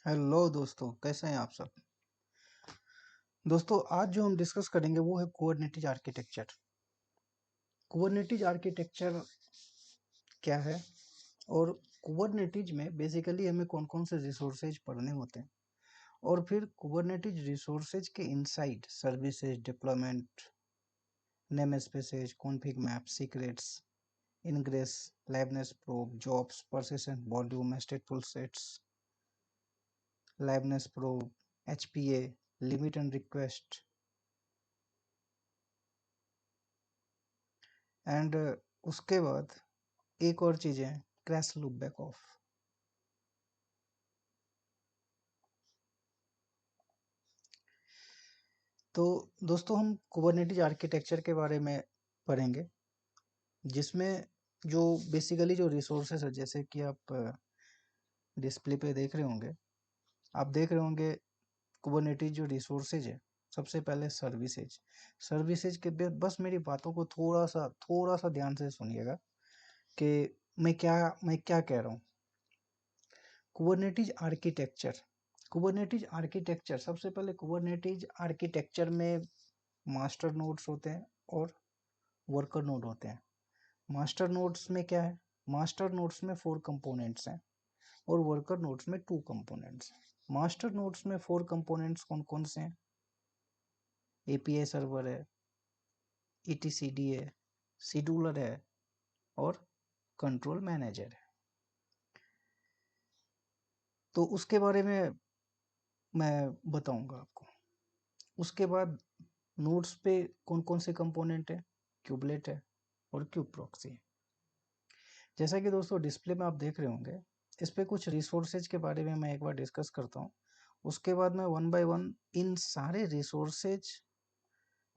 Hello दोस्तों, कैसे हैं आप सब। दोस्तों, आज जो हम डिस्कस करेंगे वो है कुबरनेटिस आर्किटेक्चर। कुबरनेटिस आर्किटेक्चर क्या है और कुबरनेटिस में बेसिकली हमें कौन कौन से रिसोर्सेज पढ़ने होते हैं, और फिर कुबरनेटिस रिसोर्सेज के inside services, deployment, name spaces, config map, secrets, ingress, liveness probe, jobs, persistent volume, stateful sets, liveness probe, HPA, limit and request, and उसके बाद एक और चीज़ है क्रैश लूप बैक ऑफ। तो दोस्तों, हम कुबरनेटिस आर्किटेक्चर के बारे में पढ़ेंगे, जिसमें जो बेसिकली जो रिसोर्सेज है, जैसे कि आप डिस्प्ले पे देख रहे होंगे, आप देख रहे होंगे कुबरनेटिस जो रिसोर्सेज है, सबसे पहले सर्विसेज। सर्विसेज के बस मेरी बातों को थोड़ा सा ध्यान से सुनिएगा कि मैं क्या कह रहा हूँ। कुबरनेटिस आर्किटेक्चर, सबसे पहले कुबरनेटिस आर्किटेक्चर में मास्टर नोड्स होते हैं और वर्कर नोड होते हैं। मास्टर नोड्स में क्या है? मास्टर नोड्स में 4 कंपोनेंट्स हैं और वर्कर नोड्स में 2 कंपोनेंट्स हैं। मास्टर नोड्स में 4 कंपोनेंट्स कौन कौन से हैं? एपीआई सर्वर है, ईटीसीडी है, शेड्यूलर है और कंट्रोल मैनेजर है। तो उसके बारे में मैं बताऊंगा आपको। उसके बाद नोड्स पे कौन कौन से कंपोनेंट है? क्यूबलेट है और क्यूब प्रॉक्सी है। जैसा कि दोस्तों डिस्प्ले में आप देख रहे होंगे, इस पे कुछ रिसोर्सेज के बारे में मैं एक बार डिस्कस करता हूँ। उसके बाद मैं वन बाय वन इन सारे रिसोर्सेज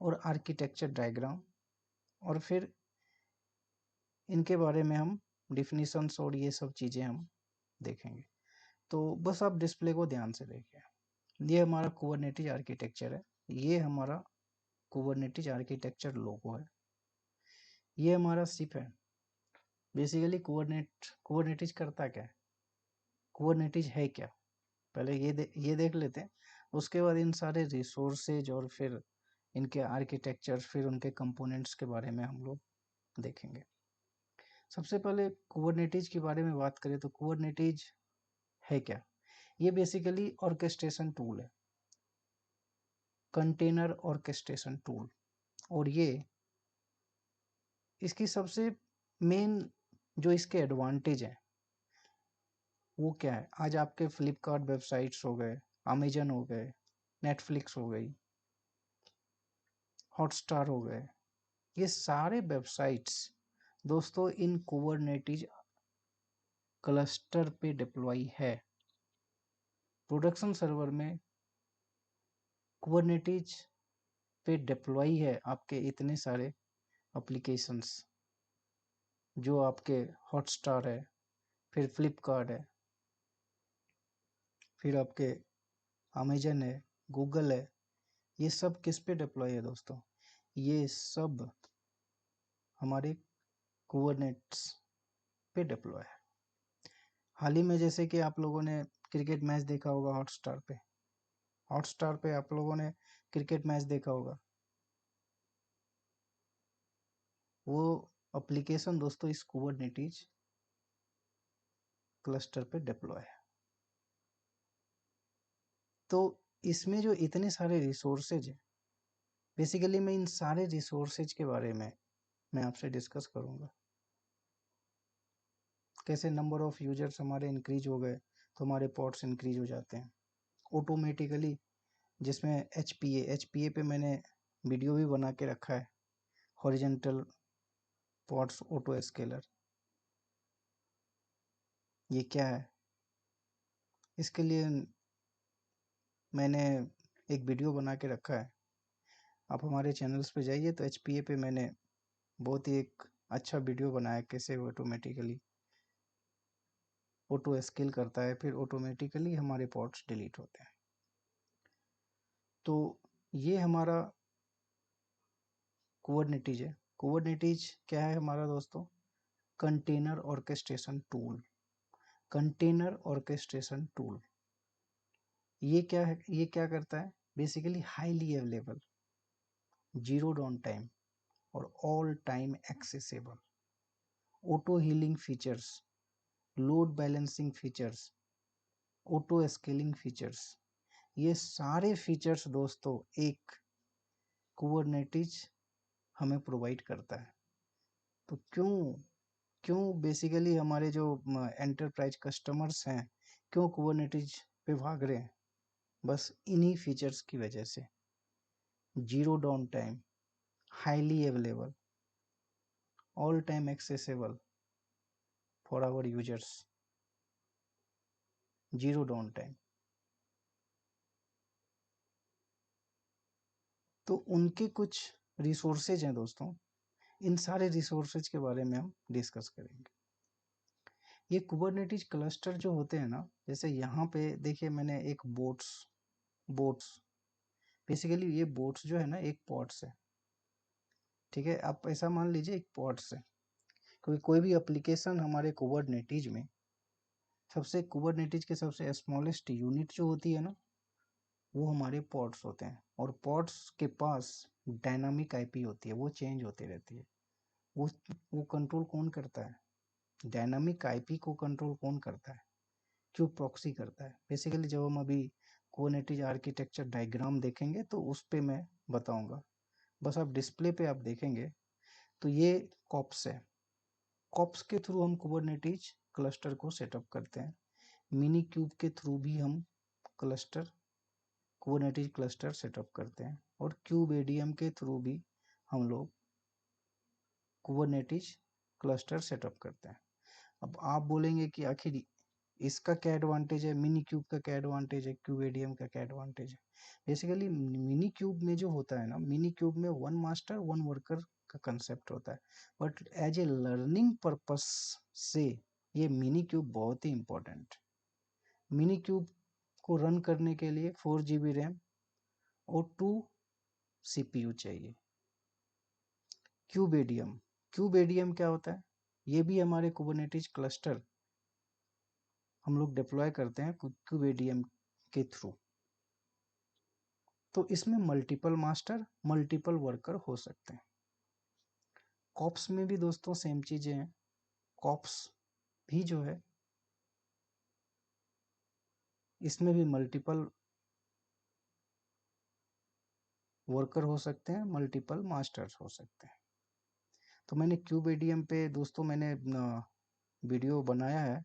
और आर्किटेक्चर डायग्राम और फिर इनके बारे में हम डिफिनीशंस और ये सब चीज़ें हम देखेंगे। तो बस आप डिस्प्ले को ध्यान से देखिए। ये हमारा कुबरनेटिस आर्किटेक्चर है, ये हमारा कुबरनेटिस आर्किटेक्चर लोगो है, ये हमारा सिप है। बेसिकली कुबरनेटिस करता क्या है, कुबरनेटिस है क्या, पहले ये देख लेते हैं। उसके बाद इन सारे रिसोर्सेज और फिर इनके आर्किटेक्चर, फिर उनके कंपोनेंट्स के बारे में हम लोग देखेंगे। सबसे पहले कुबरनेटिस के बारे में बात करें तो कुबरनेटिस है क्या? ये बेसिकली ऑर्केस्ट्रेशन टूल है, कंटेनर ऑर्केस्ट्रेशन टूल। और ये इसकी सबसे मेन जो इसके एडवांटेज है वो क्या है? आज आपके फ्लिपकार्ट वेबसाइट्स हो गए, अमेजन हो गए, नेटफ्लिक्स हो गई, हॉटस्टार हो गए, ये सारे वेबसाइट्स दोस्तों इन कुबरनेटिस क्लस्टर पे डिप्लॉय है। प्रोडक्शन सर्वर में कुबरनेटिस पे डिप्लॉय है आपके इतने सारे एप्लीकेशंस, जो आपके हॉटस्टार है, फिर फ्लिपकार्ट है, फिर आपके अमेजन है, गूगल है। ये सब किस पे डिप्लॉय है दोस्तों? ये सब हमारे कुबरनेट्स पे डिप्लॉय है। हाल ही में जैसे कि आप लोगों ने क्रिकेट मैच देखा होगा हॉटस्टार पे, हॉटस्टार पे आप लोगों ने क्रिकेट मैच देखा होगा, वो एप्लीकेशन दोस्तों इस कुबरनेटिस क्लस्टर पे डिप्लॉय है। तो इसमें जो इतने सारे रिसोर्सेज है, बेसिकली मैं इन सारे रिसोर्सेज के बारे में मैं आपसे डिस्कस करूंगा। कैसे नंबर ऑफ यूजर्स हमारे इंक्रीज हो गए तो हमारे पॉट्स इंक्रीज हो जाते हैं ऑटोमेटिकली, जिसमें एचपीए पे मैंने वीडियो भी बना के रखा है, हॉरिजेंटल पॉट्स ऑटो स्केलर। ये क्या है? इसके लिए मैंने एक वीडियो बना के रखा है, आप हमारे चैनल्स पे जाइए तो एचपीए पे मैंने बहुत ही एक अच्छा वीडियो बनाया, कैसे ऑटोमेटिकली ऑटो स्केल करता है, फिर ऑटोमेटिकली हमारे पॉट्स डिलीट होते हैं। तो ये हमारा कुबरनेटिस है। कुबरनेटिस क्या है हमारा दोस्तों? Container orchestration tool. Container orchestration tool ये क्या है, ये क्या करता है basically, highly available, zero down time और all time accessible, auto healing features, load balancing features, auto scaling features, ये सारे फीचर्स दोस्तों एक कुबरनेटिस हमें प्रोवाइड करता है। तो क्यों क्यों बेसिकली हमारे जो एंटरप्राइज कस्टमर्स हैं क्यों कुबरनेटिस पे भाग रहे हैं, बस इन्हीं फीचर्स की वजह से। Zero down time, highly available, all time accessible for our users, zero down time. तो उनके कुछ रिसोर्सेज हैं दोस्तों, इन सारे रिसोर्सेज के बारे में हम डिस्कस करेंगे। ये कुबरनेटिस क्लस्टर जो होते हैं ना, जैसे यहाँ पे देखिए मैंने एक बोट्स बेसिकली ये बोट्स जो है ना एक पॉड्स है, ठीक है। आप ऐसा मान लीजिए एक पॉड्स है, क्योंकि कोई भी एप्लीकेशन हमारे कुबरनेटिस में सबसे कुबरनेटिस के सबसे स्मॉलेस्ट यूनिट जो होती है ना, वो हमारे पॉड्स होते हैं। और पॉड्स के पास डायनामिक आईपी होती है, वो चेंज होती रहती है। वो वो कंट्रोल कौन करता है, डायनामिक आईपी को कंट्रोल कौन करता है, क्यों प्रॉक्सी करता है। बेसिकली जब हम अभी कुबरनेटिस आर्किटेक्चर डायग्राम देखेंगे तो उस पे मैं बताऊंगा, बस आप डिस्प्ले पे आप देखेंगे तो ये कॉप्स है। कॉप्स के थ्रू हम कुबरनेटिस क्लस्टर को सेटअप करते हैं। मिनी क्यूब के थ्रू भी हम क्लस्टर कुबरनेटिस क्लस्टर सेटअप करते हैं, और क्यूब एडीएम के थ्रू भी हम लोग कुबरनेटिस क्लस्टर सेटअप करते हैं। अब आप बोलेंगे कि आखिर इसका क्या एडवांटेज है, मिनी क्यूब का क्या एडवांटेज है, क्यूब एडीएम का क्या एडवांटेज है। बेसिकली मिनी क्यूब में जो होता है ना, मिनी क्यूब में वन मास्टर वन वर्कर का कंसेप्ट होता है, but as a learning purpose से ये मिनी क्यूब बहुत ही इंपॉर्टेंट। मिनी क्यूब को रन करने के लिए 4 GB रैम और 2 CPU चाहिए। क्यूबेडियम, क्यूबेडियम क्या होता है, ये भी हमारे कुबरनेटिस क्लस्टर हम लोग डिप्लॉय करते हैं क्यूबेडियम के थ्रू। तो इसमें मल्टीपल मास्टर मल्टीपल वर्कर हो सकते हैं। कॉप्स में भी दोस्तों सेम चीजें हैं। कॉप्स भी जो है इसमें भी मल्टीपल वर्कर हो सकते हैं, मल्टीपल मास्टर्स हो सकते हैं। तो मैंने क्यूबेडियम पे दोस्तों मैंने वीडियो बनाया है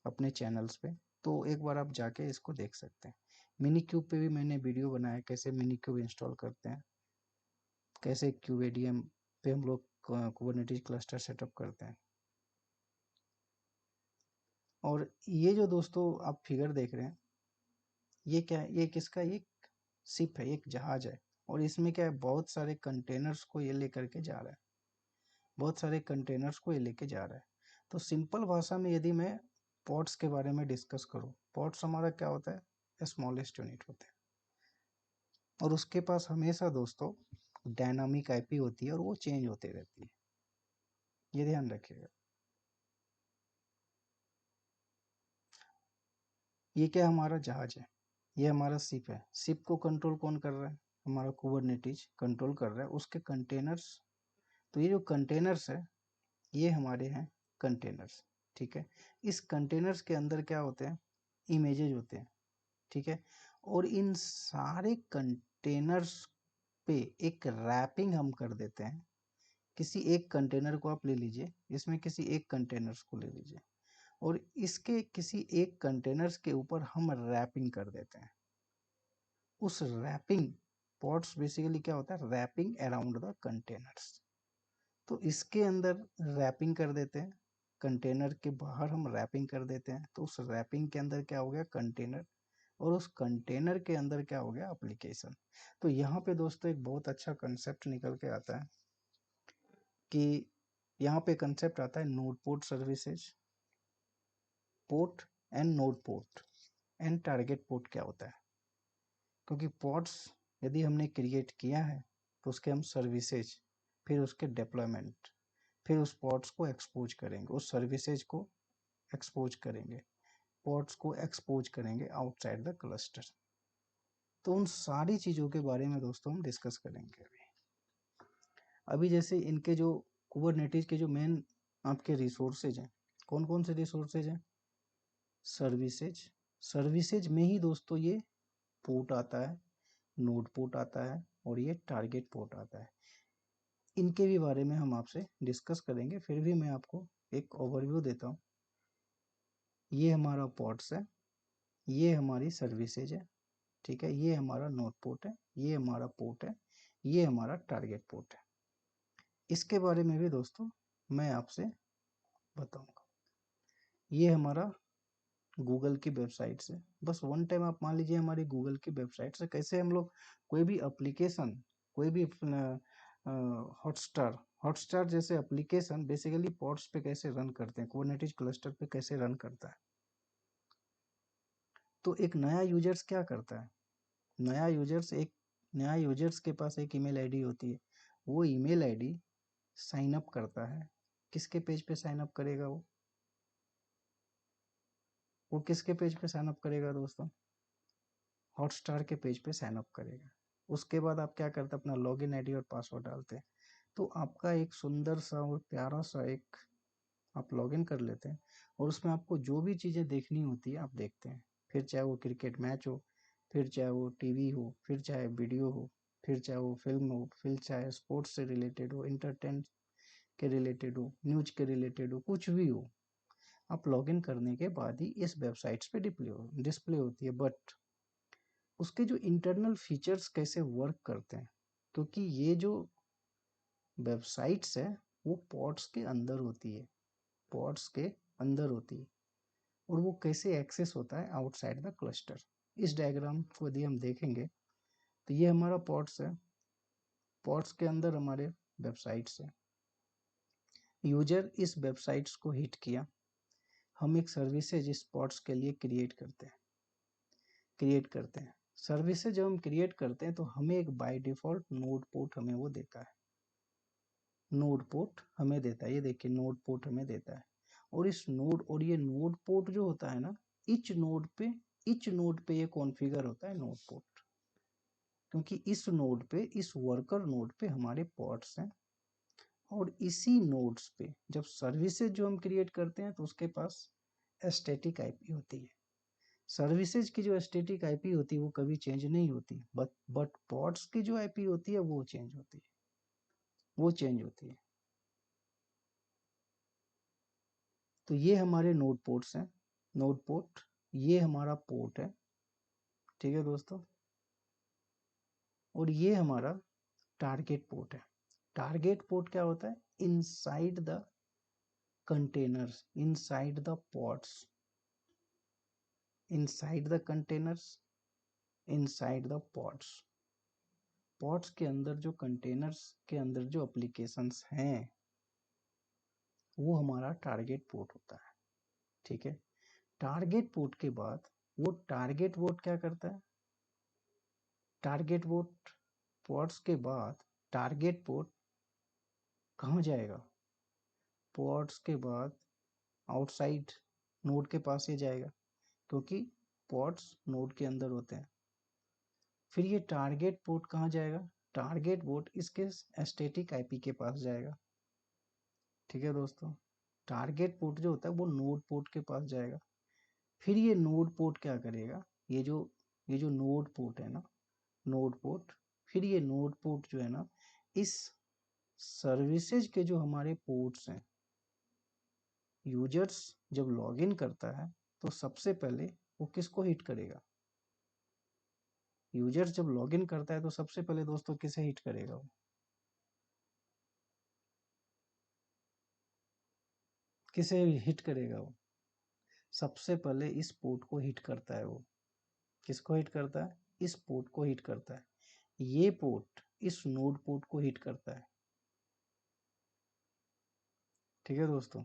अपने चैनल्स पे, तो एक बार आप जाके इसको देख सकते हैं। मिनी क्यूब पे भी मैंने वीडियो बनाया कैसे मिनी क्यूब इंस्टॉल करते हैं, कैसे क्यूबेडियम पे हम लोग कुबरनेटिस क्लस्टर सेटअप करते हैं। और ये जो दोस्तों आप फिगर देख रहे हैं, ये क्या है, ये किसका, एक शिप है, एक जहाज है। और इसमें क्या है, बहुत सारे कंटेनर्स को ये लेकर के जा रहा है, बहुत सारे कंटेनर्स को ये लेके जा रहा है। तो सिंपल भाषा में यदि मैं पॉट्स के बारे में डिस्कस करूँ, पॉट्स हमारा क्या होता है, स्मॉलेस्ट यूनिट होता है, और उसके पास हमेशा दोस्तों डायनामिक आईपी होती है और वो चेंज होती रहती है, ये ध्यान रखिएगा। ये क्या हमारा जहाज है, ये हमारा शिप है। शिप को कंट्रोल कौन कर रहा है, हमारा कुबरनेटिस कंट्रोल कर रहा है उसके कंटेनर्स। तो ये जो कंटेनर्स है ये हमारे हैं कंटेनर्स, ठीक है। इस कंटेनर्स के अंदर क्या होते हैं, इमेजेस होते हैं, ठीक है। और इन सारे कंटेनर्स पे एक रैपिंग हम कर देते हैं। किसी एक कंटेनर को आप ले लीजिए, इसमें किसी एक कंटेनर्स को ले लीजिए और इसके किसी एक कंटेनर्स के ऊपर हम रैपिंग कर देते हैं। उस रैपिंग, पॉड्स बेसिकली क्या होता है, रैपिंग अराउंड द कंटेनर्स। तो इसके अंदर रैपिंग कर देते हैं, कंटेनर के बाहर हम रैपिंग कर देते हैं। तो उस रैपिंग के अंदर क्या हो गया, कंटेनर, और उस कंटेनर के अंदर क्या हो गया, एप्लीकेशन। तो यहाँ पे दोस्तों एक बहुत अच्छा कंसेप्ट निकल के आता है कि यहाँ पे कंसेप्ट आता है node port services, port and node port and target port क्या होता है। क्योंकि पोर्ट्स यदि हमने क्रिएट किया है तो उसके हम सर्विसेज, फिर उसके डिप्लॉयमेंट, फिर उस पोर्ट्स को एक्सपोज करेंगे, उस सर्विसेज को एक्सपोज करेंगे, पोर्ट्स को एक्सपोज करेंगे आउटसाइड द क्लस्टर। तो उन सारी चीज़ों के बारे में दोस्तों हम डिस्कस करेंगे अभी जैसे इनके जो कुबरनेटिस के जो मेन आपके रिसोर्सेज हैं, कौन कौन से रिसोर्सेज हैं? सर्विसेज, सर्विसेज में ही दोस्तों ये पोर्ट आता है, नोड पोर्ट आता है और ये टारगेट पोर्ट आता है। इनके भी बारे में हम आपसे डिस्कस करेंगे, फिर भी मैं आपको एक ओवरव्यू देता हूँ। ये हमारा पोर्ट्स है, ये हमारी सर्विसेज है, ठीक है, ये हमारा नोड पोर्ट है, ये हमारा पोर्ट है, ये हमारा टारगेट पोर्ट है। इसके बारे में भी दोस्तों मैं आपसे बताऊंगा। ये हमारा गूगल की वेबसाइट से, बस वन टाइम आप मान लीजिए हमारी गूगल की वेबसाइट से कैसे हम लोग कोई भी एप्लीकेशन, कोई भी हॉटस्टार, हॉटस्टार जैसे एप्लीकेशन बेसिकली पॉड्स पे कैसे रन करते हैं, कुबरनेटिस क्लस्टर पे कैसे रन करता है। तो एक नया यूजर्स क्या करता है, नया यूजर्स के पास एक ईमेल आईडी होती है, वो ईमेल आईडी साइन अप करता है। किसके पेज पे साइन अप करेगा? वो किसके पेज पे साइन अप करेगा दोस्तों? हॉटस्टार के पेज पे साइन अप करेगा। उसके बाद आप क्या करते हैं, अपना लॉगिन आईडी और पासवर्ड डालते हैं, तो आपका एक सुंदर सा और प्यारा सा एक आप लॉगिन कर लेते हैं और उसमें आपको जो भी चीज़ें देखनी होती है आप देखते हैं। फिर चाहे वो क्रिकेट मैच हो, फिर चाहे वो टीवी हो, फिर चाहे वीडियो हो, फिर चाहे वो फिल्म हो, फिर चाहे स्पोर्ट्स से रिलेटेड हो, इंटरटेन के रिलेटेड हो, न्यूज के रिलेटेड हो, कुछ भी हो, आप लॉगिन करने के बाद ही इस वेबसाइट्स पे डिस्प्ले होती है। बट उसके जो इंटरनल फीचर्स कैसे वर्क करते हैं, क्योंकि ये जो वेबसाइट्स है वो पॉड्स के अंदर होती है, पॉड्स के अंदर होती है, और वो कैसे एक्सेस होता है आउटसाइड द क्लस्टर। इस डायग्राम को यदि हम देखेंगे तो ये हमारा पॉड्स है, पॉड्स के अंदर हमारे वेबसाइट्स है। यूजर इस वेबसाइट्स को हिट किया, हम एक सर्विसेज इस पॉड्स के लिए क्रिएट करते हैं। सर्विसेज जब हम क्रिएट करते हैं तो हमें एक बाय डिफॉल्ट नोड पोर्ट हमें वो देता है, नोड पोर्ट हमें देता है, ये देखिए नोड पोर्ट हमें देता है। और इस नोड, और ये नोड पोर्ट जो होता है ना, इच नोड पे ये कॉन्फ़िगर होता है नोड पोर्ट, क्योंकि इस नोड पे, इस वर्कर नोड पे हमारे पॉड्स हैं, और इसी नोड्स पे जब सर्विसेज जो हम क्रिएट करते हैं तो उसके पास स्टैटिक आईपी होती है। सर्विसेज की जो स्टैटिक आईपी होती है वो कभी चेंज नहीं होती, बट पॉड्स की जो आईपी होती है वो चेंज होती है, वो चेंज होती है। तो ये हमारे नोड पोर्ट्स हैं, नोड पोर्ट, ये हमारा पोर्ट है, ठीक है दोस्तों, और ये हमारा टारगेट पोर्ट है। टारगेट पोर्ट क्या होता है? Inside the containers, inside the pods, inside the containers, inside the pods, pods के अंदर जो कंटेनर्स के अंदर जो एप्लीकेशंस हैं वो हमारा टारगेट पोर्ट होता है, ठीक है। टारगेट पोर्ट के बाद वो टारगेट पोर्ट क्या करता है, टारगेट पोर्ट, पॉड्स के बाद टारगेट पोर्ट कहाँ जाएगा? पॉड्स के बाद आउटसाइड नोड के पास ही जाएगा, क्योंकि पॉड्स नोड के अंदर होते हैं। फिर ये टारगेट पोर्ट कहाँ जाएगा? टारगेट पोर्ट इसके स्टैटिक आईपी के पास जाएगा, ठीक है दोस्तों। टारगेट पोर्ट जो होता है वो नोड पोर्ट के पास जाएगा। फिर ये नोड पोर्ट क्या करेगा, ये जो नोड पोर्ट है ना, नोड पोर्ट, फिर ये नोड पोर्ट जो है ना, इस सर्विसेज के जो हमारे पोर्ट्स हैं, यूजर्स जब लॉगिन करता है तो सबसे पहले वो किसको हिट करेगा? यूजर्स जब लॉगिन करता है तो सबसे पहले दोस्तों किसे हिट करेगा? वो किसे हिट करेगा? वो सबसे पहले इस पोर्ट को हिट करता है। वो किसको हिट करता है? इस पोर्ट को हिट करता है। ये पोर्ट इस नोड पोर्ट को हिट करता है, ठीक है दोस्तों।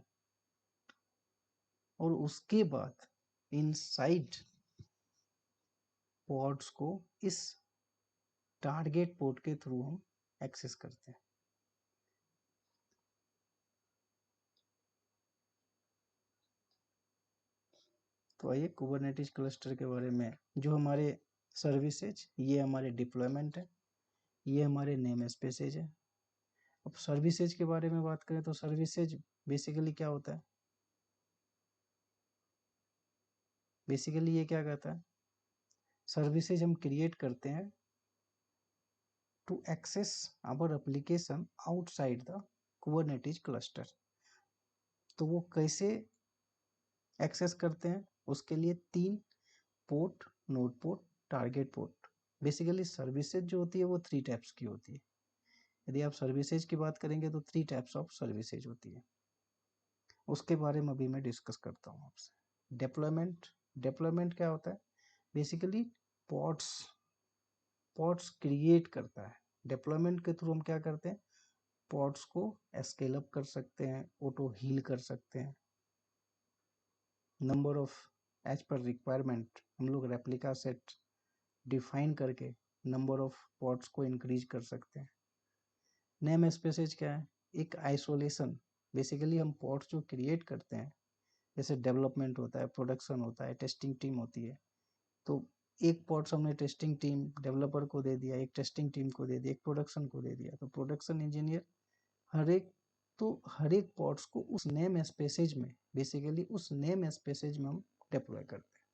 और उसके बाद इनसाइड पॉड्स को इस टारगेट पोर्ट के थ्रू हम एक्सेस करते हैं। तो आइए कुबरनेटिस क्लस्टर के बारे में, जो हमारे सर्विसेज, ये हमारे डिप्लॉयमेंट है, ये हमारे नेम स्पेसेज है। अब सर्विसेज के बारे में बात करें तो सर्विसेज बेसिकली क्या होता है, बेसिकली ये क्या कहता है, सर्विसेज हम क्रिएट करते हैं to access our application outside the Kubernetes cluster. तो वो कैसे एक्सेस करते हैं, उसके लिए 3 port, node port, target port. Basically services जो होती है वो 3 टाइप्स की होती है। यदि आप सर्विसेज की बात करेंगे तो 3 टाइप्स ऑफ सर्विसेज होती है, उसके बारे में अभी मैं डिस्कस करता हूँ आपसे। डिप्लॉयमेंट, डिप्लॉयमेंट क्या होता है, बेसिकली पॉड्स, पॉड्स क्रिएट करता है। डिप्लॉयमेंट के थ्रू हम क्या करते हैं, पॉड्स को स्केल अप कर सकते हैं, ऑटो हील कर सकते हैं, नंबर ऑफ एज पर रिक्वायरमेंट हम लोग रेप्लिका सेट डिफाइन करके नंबर ऑफ पॉड्स को इंक्रीज कर सकते हैं। नेम स्पेसेज क्या है, एक आइसोलेशन, बेसिकली हम पॉड्स जो क्रिएट करते हैं, जैसे डेवलपमेंट होता है, प्रोडक्शन होता है, टेस्टिंग टीम होती है, तो एक पॉड्स हमने टेस्टिंग टीम डेवलपर को दे दिया, एक टेस्टिंग टीम को दे दिया, एक प्रोडक्शन को दे दिया, तो प्रोडक्शन इंजीनियर हर एक, तो हर एक पॉड्स को उस नेम स्पेसेज में, बेसिकली उस नेम स्पेसेज में हम डिप्लॉय करते हैं।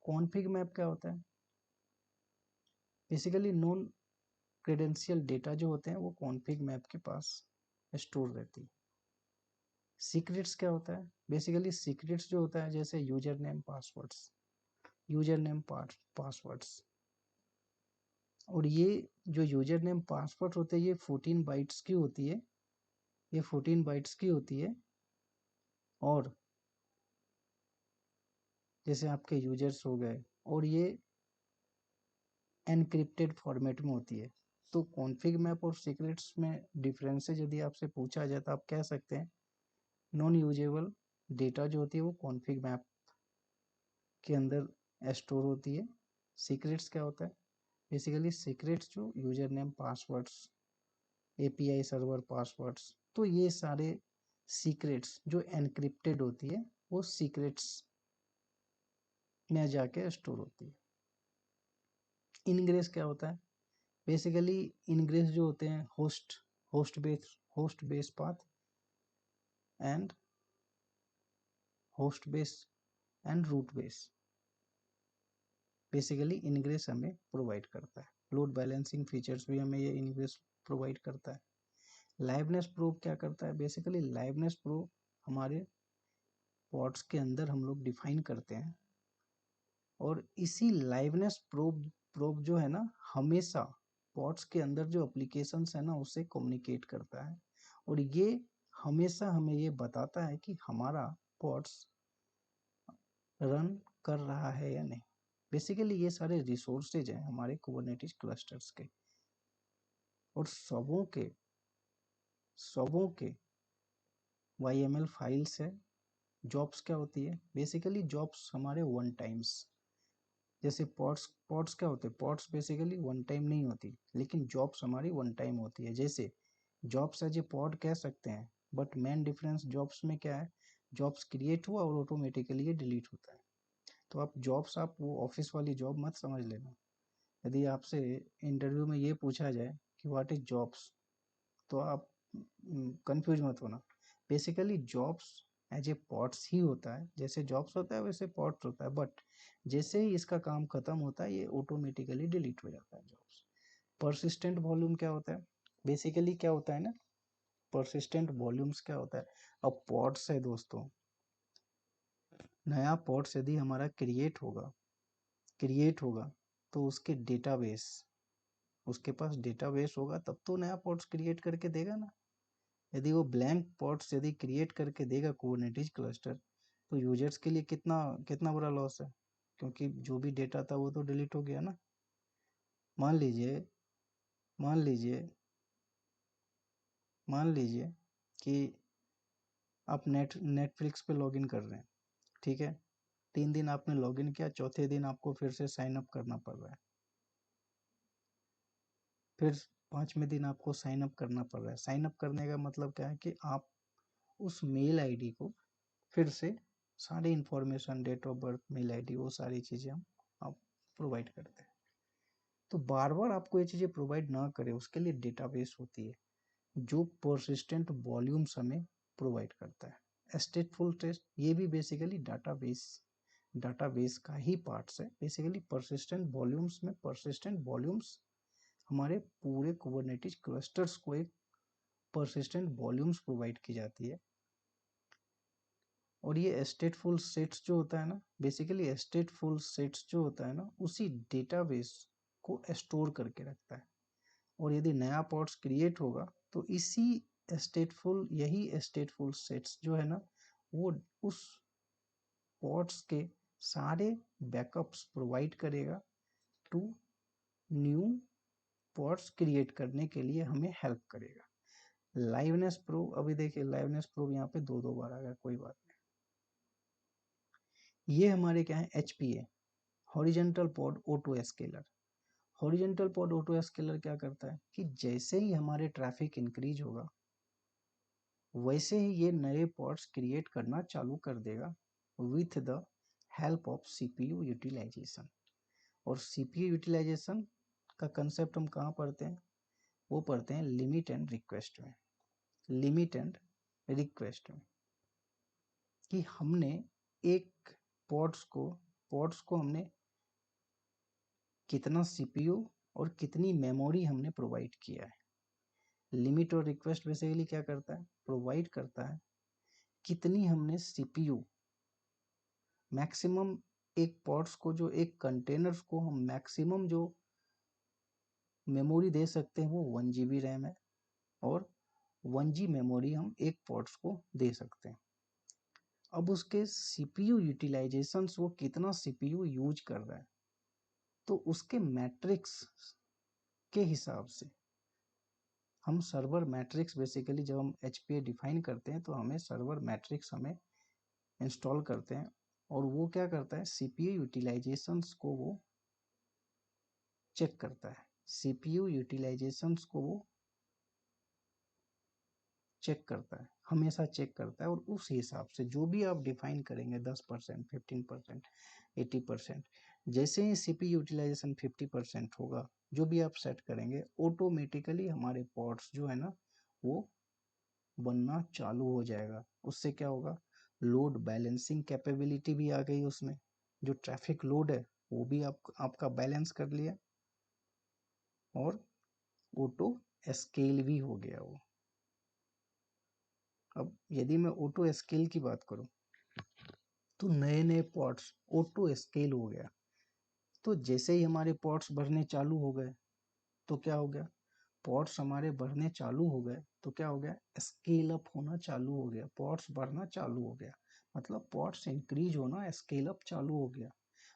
कॉन्फिग मैप क्या होता है, बेसिकली नॉन क्रेडेंशियल डेटा जो होते हैं वो कॉन्फिग मैप के पास स्टोर रहती है। सीक्रेट्स क्या होता है, बेसिकली सीक्रेट्स जो होता है जैसे user name passwords, user name passwords, और ये जो यूजर नेम पासवर्ड होते हैं ये 14 बाइट्स की होती है, ये 14 बाइट्स की होती है, और जैसे आपके यूजर्स हो गए, और ये एनक्रिप्टेड फॉर्मेट में होती है। तो कॉन्फिग मैप और सीक्रेट्स में डिफरेंसेस यदि आपसे पूछा जाए तो आप कह सकते हैं नॉन यूजेबल डेटा जो होती है वो कॉन्फिग मैप के अंदर स्टोर होती है। सीक्रेट्स क्या होता है, बेसिकली सीक्रेट्स जो user name passwords, API server passwords, तो ये सारे सीक्रेट्स जो एनक्रिप्टेड होती है वो सीक्रेट्स में जाके स्टोर होती है। इनग्रेस क्या होता है, बेसिकली इनग्रेस जो होते हैं host base path and host base and route base, basically ingress हमें प्रोवाइड करता है। लोड बैलेंसिंग फीचर्स भी हमें ये इनग्रेस प्रोवाइड करता है। लाइवनेस प्रूफ क्या करता है, बेसिकली लाइवनेस प्रूफ हमारे पॉड्स के अंदर हम लोग डिफाइन करते हैं, और इसी लाइवनेस प्रूफ जो है ना हमेशा पॉड्स के अंदर जो एप्लीकेशंस है ना उससे कम्युनिकेट करता है, और ये हमेशा हमें ये बताता है कि हमारा पॉड्स रन कर रहा है या नहीं। बेसिकली ये सारे रिसोर्सेज हैं हमारे कुबरनेटिस क्लस्टर्स के, और सबों के YML फाइल्स है। जॉब्स क्या होती है, बेसिकली जॉब्स हमारे वन टाइम्स, जैसे पॉड्स, पॉड्स क्या होते हैं, पॉड्स बेसिकली वन टाइम नहीं होती, लेकिन जॉब्स हमारी वन टाइम होती है। जैसे जॉब्स एज ए पॉड कह सकते हैं, बट मेन डिफरेंस जॉब्स में क्या है, जॉब्स क्रिएट हुआ और ऑटोमेटिकली ये डिलीट होता है। तो आप जॉब्स, आप वो ऑफिस वाली जॉब मत समझ लेना। यदि आपसे इंटरव्यू में ये पूछा जाए कि व्हाट इज जॉब्स, तो आप कंफ्यूज मत होना। Basically jobs as a pods ही होता है, जैसे जॉब्स होता है वैसे पॉट्स होता है, बट जैसे ही इसका काम खत्म होता है ये ऑटोमेटिकली डिलीट हो जाता है जॉब्स। परसिस्टेंट वॉल्यूम क्या होता है, बेसिकली क्या होता है ना, परसिस्टेंट वॉल्यूम्स क्या होता है, अब पॉट्स है दोस्तों, नया पॉट्स यदि हमारा क्रिएट होगा तो उसके डेटाबेस, उसके पास डेटाबेस होगा तब तो नया पॉट्स क्रिएट करके देगा ना। यदि वो ब्लैंक पॉट्स यदि क्रिएट करके देगा कुबरनेटिस क्लस्टर, तो यूजर्स के लिए कितना कितना बड़ा लॉस है, क्योंकि जो भी डेटा था वो तो डिलीट हो गया ना। मान लीजिए मान लीजिए मान लीजिए कि आप नेटफ्लिक्स पे लॉगिन कर रहे हैं, ठीक है, 3 दिन आपने लॉगिन किया, चौथे दिन आपको फिर से साइन अप करना पड़ रहा है, फिर 5वें दिन आपको साइन अप करना पड़ रहा है। साइन अप करने का मतलब क्या है कि आप उस मेल आईडी को फिर से सारी information, date of birth, mail ID, वो सारी चीज़ें हम आप प्रोवाइड करते हैं। तो बार बार आपको ये चीज़ें प्रोवाइड ना करे, उसके लिए डेटाबेस होती है जो परसिस्टेंट वॉल्यूम्स हमें प्रोवाइड करता है। स्टेटफुल टेस्ट ये भी बेसिकली डाटाबेस का ही पार्ट्स है। बेसिकली परसिस्टेंट वॉल्यूम्स में परसिस्टेंट वॉल्यूम्स हमारे पूरे कुबरनेटिस क्लस्टर्स को एक परसिस्टेंट वॉल्यूम्स प्रोवाइड की जाती है। और ये स्टेटफुल सेट्स जो होता है ना, बेसिकली स्टेटफुल सेट्स जो होता है ना, उसी डेटाबेस को स्टोर करके रखता है। और यदि नया पॉड्स क्रिएट होगा तो यही स्टेटफुल सेट्स जो है ना, वो उस पॉड्स के सारे बैकअप्स प्रोवाइड करेगा टू न्यू पॉड्स क्रिएट करने के लिए हमें हेल्प करेगा। लाइवनेस प्रूफ, अभी देखिए लाइवनेस प्रूफ यहाँ पे दो बार आ गया, कोई बात नहीं। ये हमारे क्या है, HPA horizontal pod auto scalar. Horizontal pod auto scalar क्या करता है कि जैसे ही हमारे ट्रैफिक इंक्रीज होगा वैसे ही ये नए पॉड्स क्रिएट करना चालू कर देगा with the help of CPU utilization. और CPU यूटिलाइजेशन का कंसेप्ट हम कहाँ पढ़ते हैं, वो पढ़ते हैं लिमिट एंड रिक्वेस्ट में। लिमिट एंड रिक्वेस्ट में कि हमने एक पॉड्स को हमने कितना CPU और कितनी मेमोरी हमने प्रोवाइड किया है। लिमिट और रिक्वेस्ट बेसिकली क्या करता है, प्रोवाइड करता है कितनी हमने CPU मैक्सिमम, एक पॉड्स को जो एक कंटेनर्स को हम मैक्सिमम जो मेमोरी दे सकते हैं वो 1 GB रैम है और 1 GB मेमोरी हम एक पॉड्स को दे सकते हैं। अब उसके CPU यूटिलाइजेशंस, वो कितना CPU यूज कर रहा है, तो उसके मैट्रिक्स के हिसाब से हम सर्वर मैट्रिक्स, बेसिकली जब हम HPA डिफाइन करते हैं तो हमें सर्वर मैट्रिक्स हमें इंस्टॉल करते हैं और वो क्या करता है, CPU यूटिलाइजेशंस को वो चेक करता है। CPU यूटिलाइजेशंस को वो चेक करता है, हमेशा चेक करता है। और उस हिसाब से जो भी आप डिफाइन करेंगे 10%, 15%, 80%, जैसे ही CPU यूटिलाइजेशन 50% होगा, जो भी आप सेट करेंगे ऑटोमेटिकली हमारे पॉड्स जो है ना वो बनना चालू हो जाएगा। उससे क्या होगा, लोड बैलेंसिंग कैपेबिलिटी भी आ गई उसमें। जो ट्रैफिक लोड है वो भी आपका बैलेंस कर लिया और ऑटो स्केल भी हो गया वो। अब यदि मैं ऑटो स्केल की बात करूं तो नए नए पॉट्स ऑटो स्केल हो गया। तो जैसे ही हमारे पॉट्स बढ़ने चालू हो गए तो क्या हो गया, पॉट्स हमारे बढ़ने चालू हो गए तो क्या हो गया, स्केल अप होना चालू हो गया, पॉट्स बढ़ना चालू हो गया, मतलब पॉट्स इंक्रीज होना, स्केल अप चालू हो गया।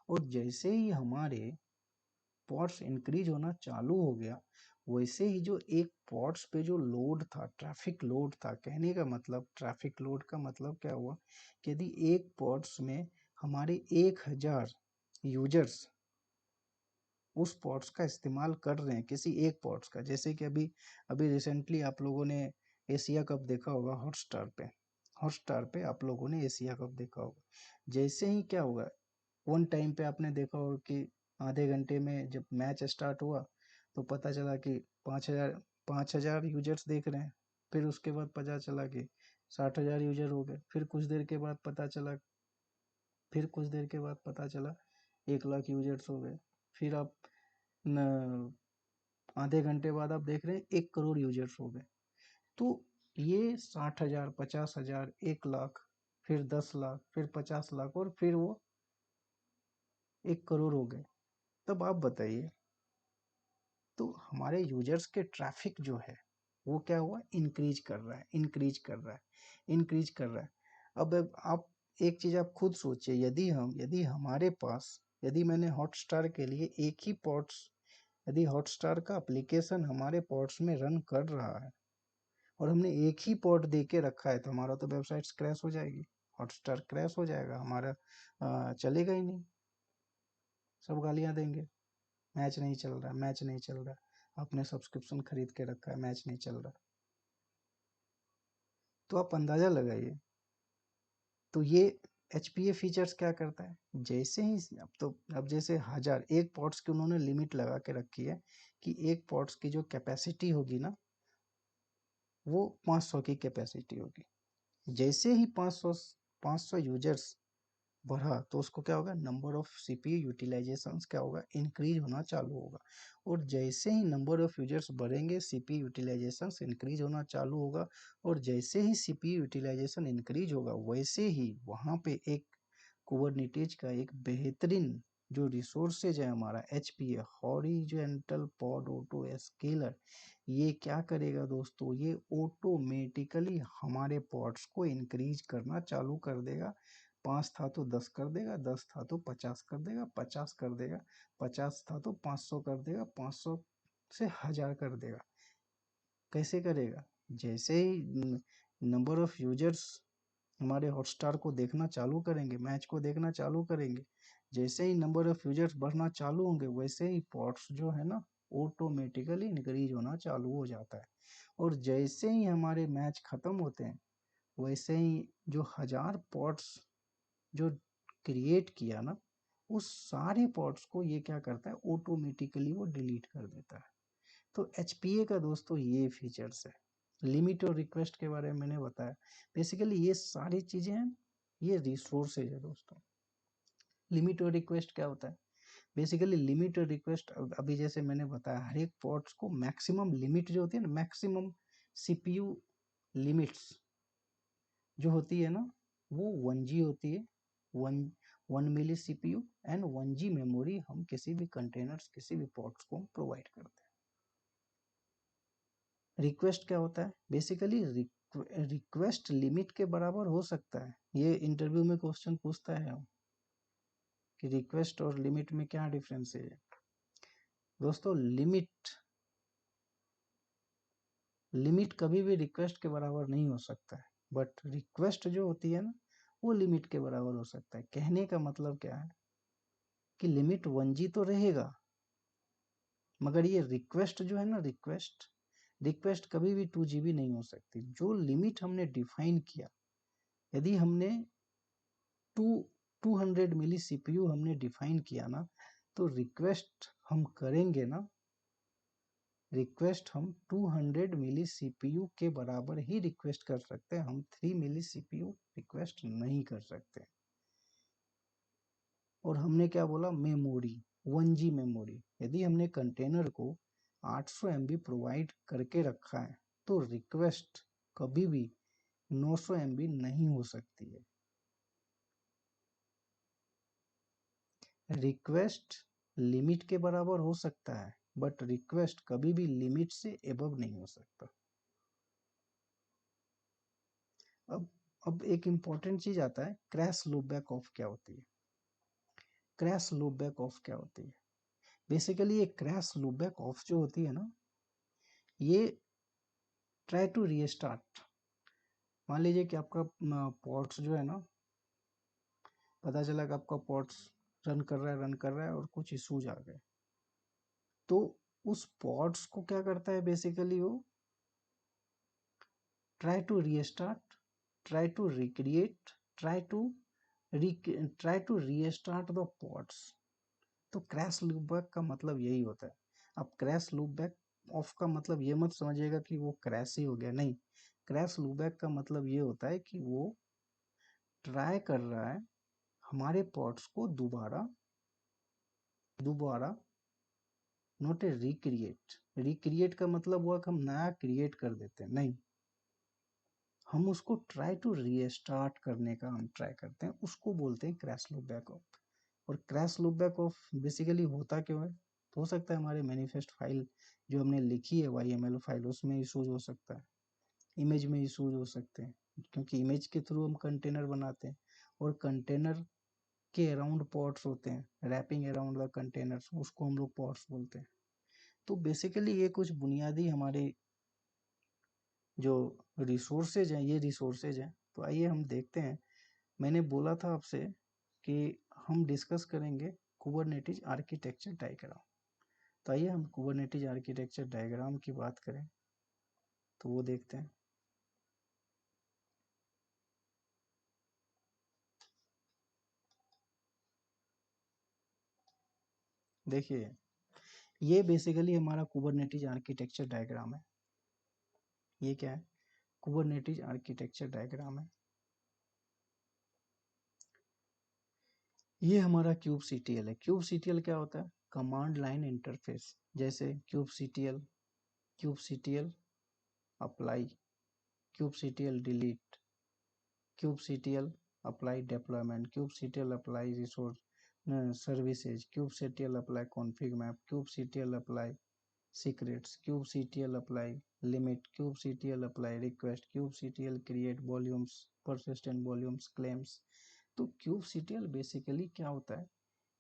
और जैसे ही हमारे पॉट्स इंक्रीज होना चालू हो गया वैसे ही जो एक पॉट्स पे जो लोड था, ट्रैफिक लोड था, कहने का मतलब ट्रैफिक लोड का मतलब क्या हुआ कि यदि एक पॉट्स में हमारे 1000 यूजर्स उस पॉट्स का इस्तेमाल कर रहे हैं, किसी एक पॉट्स का, जैसे कि अभी अभी रिसेंटली आप लोगों ने एशिया कप देखा होगा हॉटस्टार पे आप लोगों ने एशिया कप देखा होगा। जैसे ही क्या होगा, वन टाइम पे आपने देखा होगा कि आधे घंटे में जब मैच स्टार्ट हुआ तो पता चला कि 5,000 यूजर्स देख रहे हैं। फिर उसके बाद पता चला कि 60,000 यूजर हो गए। फिर कुछ देर के बाद पता चला 1 लाख यूजर्स हो गए। फिर आप न, आधे घंटे बाद आप देख रहे हैं 1 करोड़ यूजर्स हो गए। तो ये 60,000, 50,000, 1 लाख, फिर 10 लाख, फिर 50 लाख और फिर वो 1 करोड़ हो गए। तब आप बताइए, तो हमारे यूजर्स के ट्रैफिक जो है वो क्या हुआ, इंक्रीज कर रहा है, इंक्रीज कर रहा है, इंक्रीज कर रहा है। अब आप एक चीज आप खुद सोचिए, यदि हमारे पास, यदि मैंने हॉटस्टार के लिए एक ही पॉट्स, यदि हॉटस्टार का एप्लीकेशन हमारे पॉट्स में रन कर रहा है और हमने एक ही पॉट दे के रखा है तो हमारा तो वेबसाइट क्रैश हो जाएगी, हॉटस्टार क्रैश हो जाएगा, हमारा चलेगा ही नहीं, सब गालियां देंगे, मैच नहीं चल रहा, मैच नहीं चल रहा, आपने सब्सक्रिप्शन खरीद के रखा है, मैच नहीं चल रहा। तो आप अंदाजा लगाइए। तो ये HPA फीचर्स क्या करता है, जैसे ही अब जैसे 1000 एक पॉट्स की उन्होंने लिमिट लगा के रखी है कि एक पॉट्स की जो कैपेसिटी होगी ना वो 500 की कैपेसिटी होगी। जैसे ही 500 यूजर्स बढ़ा तो उसको क्या होगा, नंबर ऑफ CPU यूटिलाइजेशन क्या होगा, इंक्रीज होना चालू होगा। और जैसे ही नंबर ऑफ यूजर्स बढ़ेंगे CPU यूटिलाइजेशन इंक्रीज होना चालू होगा। और जैसे ही CPU यूटिलाइजेशन इंक्रीज होगा वैसे ही वहाँ पे एक कुबरनिटीज का एक बेहतरीन जो रिसोर्सेज है हमारा HPA horizontal pod auto scalar, ये क्या करेगा दोस्तों, ये ऑटोमेटिकली हमारे पॉड्स को इंक्रीज करना चालू कर देगा। 5 था तो 10 कर देगा, 10 था तो 50 कर देगा, 50 कर देगा, 50 था तो 500 कर देगा, 500 से 1000 कर देगा। कैसे करेगा, जैसे ही नंबर ऑफ यूजर्स हमारे हॉटस्टार को देखना चालू करेंगे, मैच को देखना चालू करेंगे, जैसे ही नंबर ऑफ यूजर्स बढ़ना चालू होंगे वैसे ही पॉट्स जो है ना ऑटोमेटिकली इंक्रीज होना चालू हो जाता है। और जैसे ही हमारे मैच खत्म होते हैं वैसे ही जो 1000 पॉट्स जो क्रिएट किया ना उस सारे पॉट्स को ये क्या करता है, ऑटोमेटिकली वो डिलीट कर देता है। तो HPA का दोस्तों ये फीचर्स है। लिमिट और रिक्वेस्ट के बारे में मैंने बताया। बेसिकली ये सारी चीजें हैं, ये रिसोर्सेज है दोस्तों। लिमिट और रिक्वेस्ट क्या होता है, बेसिकली लिमिट और रिक्वेस्ट अभी जैसे मैंने बताया हर एक पॉट्स को मैक्सिमम लिमिट जो होती है ना, मैक्सिमम CPU लिमिट्स जो होती है ना वो 1G होती है। 1 मिली CPU एंड 1G मेमोरी हम किसी भी कंटेनर्स किसी भी पॉट्स को प्रोवाइड करते हैं। रिक्वेस्ट क्या होता है, बेसिकली रिक्वेस्ट लिमिट के बराबर हो सकता है। ये इंटरव्यू में क्वेश्चन पूछता है कि रिक्वेस्ट और लिमिट में क्या डिफरेंस है। दोस्तों लिमिट कभी भी रिक्वेस्ट के बराबर नहीं हो सकता है, बट रिक्वेस्ट जो होती है ना वो लिमिट के बराबर हो सकता है। कहने का मतलब क्या है कि लिमिट 1G तो रहेगा, मगर ये रिक्वेस्ट जो है ना रिक्वेस्ट कभी भी 2GB नहीं हो सकती। जो लिमिट हमने डिफाइन किया, यदि हमने 200 मिली CPU हमने डिफाइन किया ना, तो रिक्वेस्ट हम करेंगे ना, रिक्वेस्ट हम 200 मिली CPU के बराबर ही रिक्वेस्ट कर सकते हैं, हम 3 मिली CPU रिक्वेस्ट नहीं कर सकते। और हमने क्या बोला, मेमोरी 1G मेमोरी, यदि हमने कंटेनर को 800 MB प्रोवाइड करके रखा है तो रिक्वेस्ट कभी भी 900 MB नहीं हो सकती है। रिक्वेस्ट लिमिट के बराबर हो सकता है बट रिक्वेस्ट कभी भी लिमिट से एबव नहीं हो सकता। अब एक इम्पॉर्टेंट चीज आता है, क्रैश लूपबैक ऑफ क्या होती है। क्रैश लूपबैक ऑफ क्या होती है, बेसिकली ये क्रैश लूपबैक ऑफ जो होती है ना, ये ट्राई टू रीस्टार्ट। मान लीजिए कि आपका पॉट्स जो है ना, पता चला कि आपका पॉट्स रन कर रहा है और कुछ इश्यूज आ गए, तो उस पॉट्स को क्या करता है, बेसिकली वो try to restart, try to recreate, try to try to restart the pods. तो क्रैश लूपबैक का मतलब यही होता है। अब क्रैश लूपबैक ऑफ का मतलब ये मत समझिएगा कि वो क्रैश ही हो गया, नहीं। क्रैश लूपबैक का मतलब ये होता है कि वो ट्राई कर रहा है हमारे पॉट्स को दोबारा दोबारा नॉट ए रिक्रिएट। रिक्रिएट का मतलब हुआ कि हम नया क्रिएट कर देते हैं, नहीं, हम उसको ट्राई टू रीस्टार्ट करने का हम ट्राई करते हैं, उसको बोलते हैं क्रैश लूपबैक ऑफ। और क्रैश लूपबैक ऑफ बेसिकली होता क्यों है, तो हो सकता है हमारे मैनिफेस्ट फाइल जो हमने लिखी है YML फाइल उसमें इशूज हो सकता है, इमेज में इशूज हो सकते हैं, क्योंकि इमेज के थ्रू हम कंटेनर बनाते हैं और कंटेनर के अराउंड पॉट्स होते हैं, रैपिंग अराउंड द कंटेनर्स, उसको हम लोग पॉट्स बोलते हैं। तो बेसिकली ये कुछ बुनियादी हमारे जो रिसोर्सेज हैं, ये रिसोर्सेज हैं। तो आइए हम देखते हैं। मैंने बोला था आपसे कि हम डिस्कस करेंगे कुबरनेटिज आर्किटेक्चर डायग्राम। तो आइए हम कुबरनेटिज आर्किटेक्चर डायग्राम की बात करें, तो वो देखते हैं। देखिए ये बेसिकली हमारा कुबरनेटिस आर्किटेक्चर डायग्राम है। ये क्या है? कुबरनेटिस आर्किटेक्चर डायग्राम है। ये हमारा kubectl है। kubectl क्या होता है? Command line interface. जैसे kubectl apply, kubectl delete, kubectl apply deployment, kubectl apply resource services, kubectl apply config map, kubectl apply secrets, kubectl apply limit, kubectl apply request, kubectl create volumes, persistent volumes claims। तो kubectl basically क्या होता है?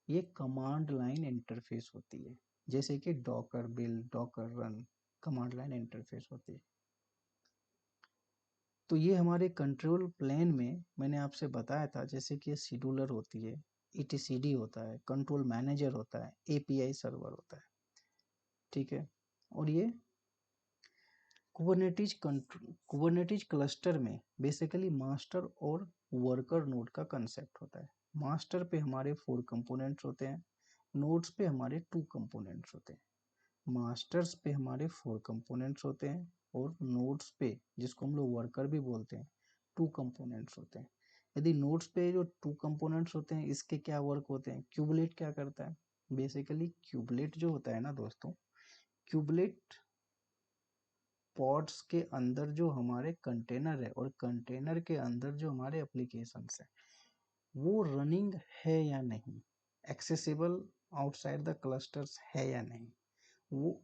ये command line interface होती है। जैसे कि Docker build, Docker run, command line interface होती है। तो ये हमारे कंट्रोल प्लेन में मैंने आपसे बताया था, जैसे कि शेड्यूलर होती है, ईटीसीडी होता है, कंट्रोल मैनेजर होता है, एपीआई सर्वर होता है, ठीक है। और ये कुबरनेटिज क्लस्टर में बेसिकली मास्टर और वर्कर नोड का कंसेप्ट होता है। मास्टर पे हमारे 4 कंपोनेंट्स होते हैं, नोड्स पे हमारे 2 कंपोनेंट्स होते हैं। मास्टर्स पे हमारे 4 कंपोनेंट्स होते हैं और नोड्स पे, जिसको हम लोग वर्कर भी बोलते हैं, 2 कंपोनेंट्स होते हैं। यदि नोड्स पे जो 2 कंपोनेंट्स होते हैं, इसके क्या वर्क होते हैं? क्यूबलेट क्या करता है? बेसिकली क्यूबलेट जो होता है ना दोस्तों, क्यूबलेट पॉड्स के अंदर जो हमारे कंटेनर है और कंटेनर के अंदर जो हमारे एप्लीकेशंस है, वो रनिंग है या नहीं, एक्सेसिबल आउटसाइड द क्लस्टर्स है या नहीं, वो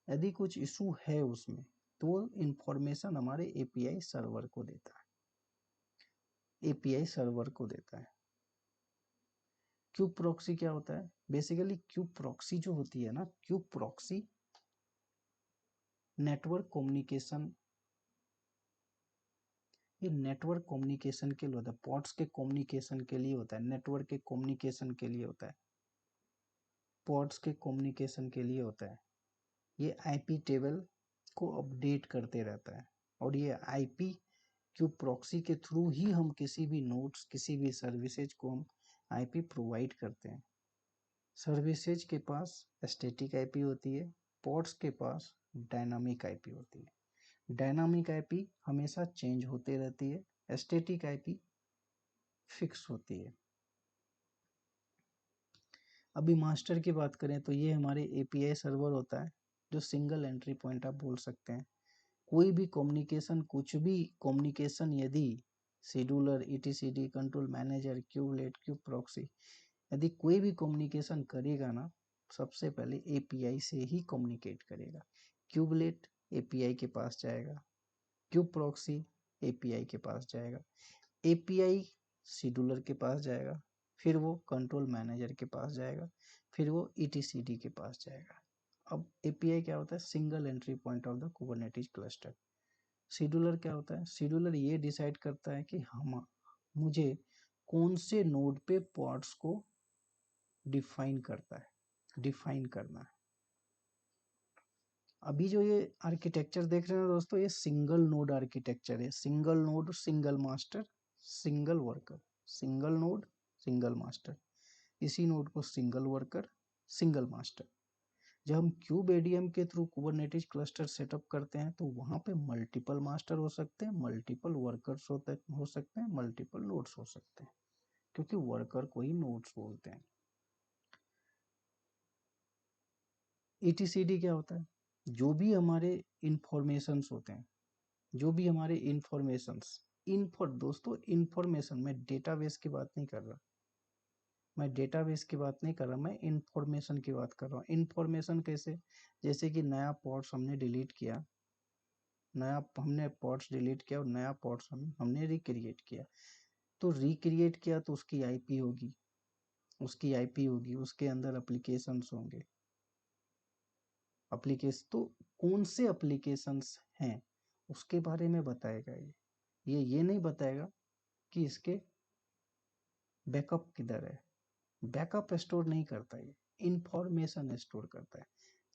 यदि कुछ इशू है उसमें, तो वो इंफॉर्मेशन हमारे एपीआई सर्वर को देता है। एपीआई सर्वर को देता है। क्यूब प्रॉक्सी क्या होता है? बेसिकली क्यूब प्रॉक्सी जो होती है ना, क्यूब प्रॉक्सी नेटवर्क कम्युनिकेशन, ये नेटवर्क कम्युनिकेशन के लिए होता है, पॉड्स के कम्युनिकेशन के लिए होता है, नेटवर्क के कम्युनिकेशन के लिए होता है, पॉड्स के कम्युनिकेशन के लिए होता है। ये आईपी टेबल को अपडेट करते रहता है और ये आईपी क्यूब प्रॉक्सी के थ्रू ही हम किसी भी नोड्स, किसी भी सर्विसेज को हम आईपी प्रोवाइड करते हैं। सर्विसेज के पास स्टैटिक आईपी होती है, पॉड्स के पास डायनामिक आईपी होती है। डायनामिक आईपी हमेशा चेंज होते रहती है, स्टैटिक आईपी फिक्स होती है। अभी मास्टर की बात करें तो ये हमारे एपीआई सर्वर होता है, जो सिंगल एंट्री पॉइंट आप बोल सकते हैं। कोई भी कम्युनिकेशन, कुछ भी कम्युनिकेशन यदि scheduler, ETCD, control manager, kubelet, kube proxy, यदि कोई भी कम्युनिकेशन करेगा ना, सबसे पहले एपीआई से ही कम्युनिकेट करेगा। क्यूबलेट एपीआई के पास जाएगा, क्यूब प्रॉक्सी एपीआई के पास जाएगा, एपीआई शेड्यूलर के पास जाएगा, फिर वो कंट्रोल मैनेजर के पास जाएगा, फिर वो ईटीसीडी के पास जाएगा। अब एपीआई क्या होता है? Single entry point of the Kubernetes cluster. Scheduler क्या होता है? शेड्यूलर ये डिसाइड करता है कि हम, मुझे कौन से नोड पे पॉड्स को डिफाइन करता है, डिफाइन करना है। अभी जो ये आर्किटेक्चर देख रहे हैं दोस्तों, ये सिंगल नोड आर्किटेक्चर है। Single node, single master, single worker, single node, single master. इसी नोड को सिंगल वर्कर, सिंगल मास्टर। जब हम क्यूब एडीएम के थ्रू कुबरनेटिस क्लस्टर सेटअप करते हैं, तो वहां पे मल्टीपल मास्टर हो सकते हैं, मल्टीपल वर्कर्स हो सकते हैं, मल्टीपल नोड्स हो सकते हैं, क्योंकि वर्कर को ही नोड्स बोलते हैं। ईटीसीडी क्या होता है? जो भी हमारे इंफॉर्मेशंस होते हैं, जो भी हमारे इंफॉर्मेशंस, दोस्तों इंफॉर्मेशन, मैं डेटाबेस की बात नहीं कर रहा, मैं डेटाबेस की बात नहीं कर रहा, मैं इंफॉर्मेशन की बात कर रहा हूँ। इंफॉर्मेशन कैसे? जैसे कि नया पॉड्स हमने डिलीट किया, नया हमने पॉड्स डिलीट किया और नया पॉड्स हमने रिक्रिएट किया, तो रिक्रिएट किया तो उसकी आईपी होगी, उसकी आईपी होगी, उसके अंदर एप्लीकेशंस होंगे। एप्लीकेशन तो कौन से एप्लीकेशंस हैं उसके बारे में बताएगा ये नहीं बताएगा कि इसके बैकअप किधर है। बैकअप स्टोर नहीं करता, ये इंफॉर्मेशन स्टोर करता है।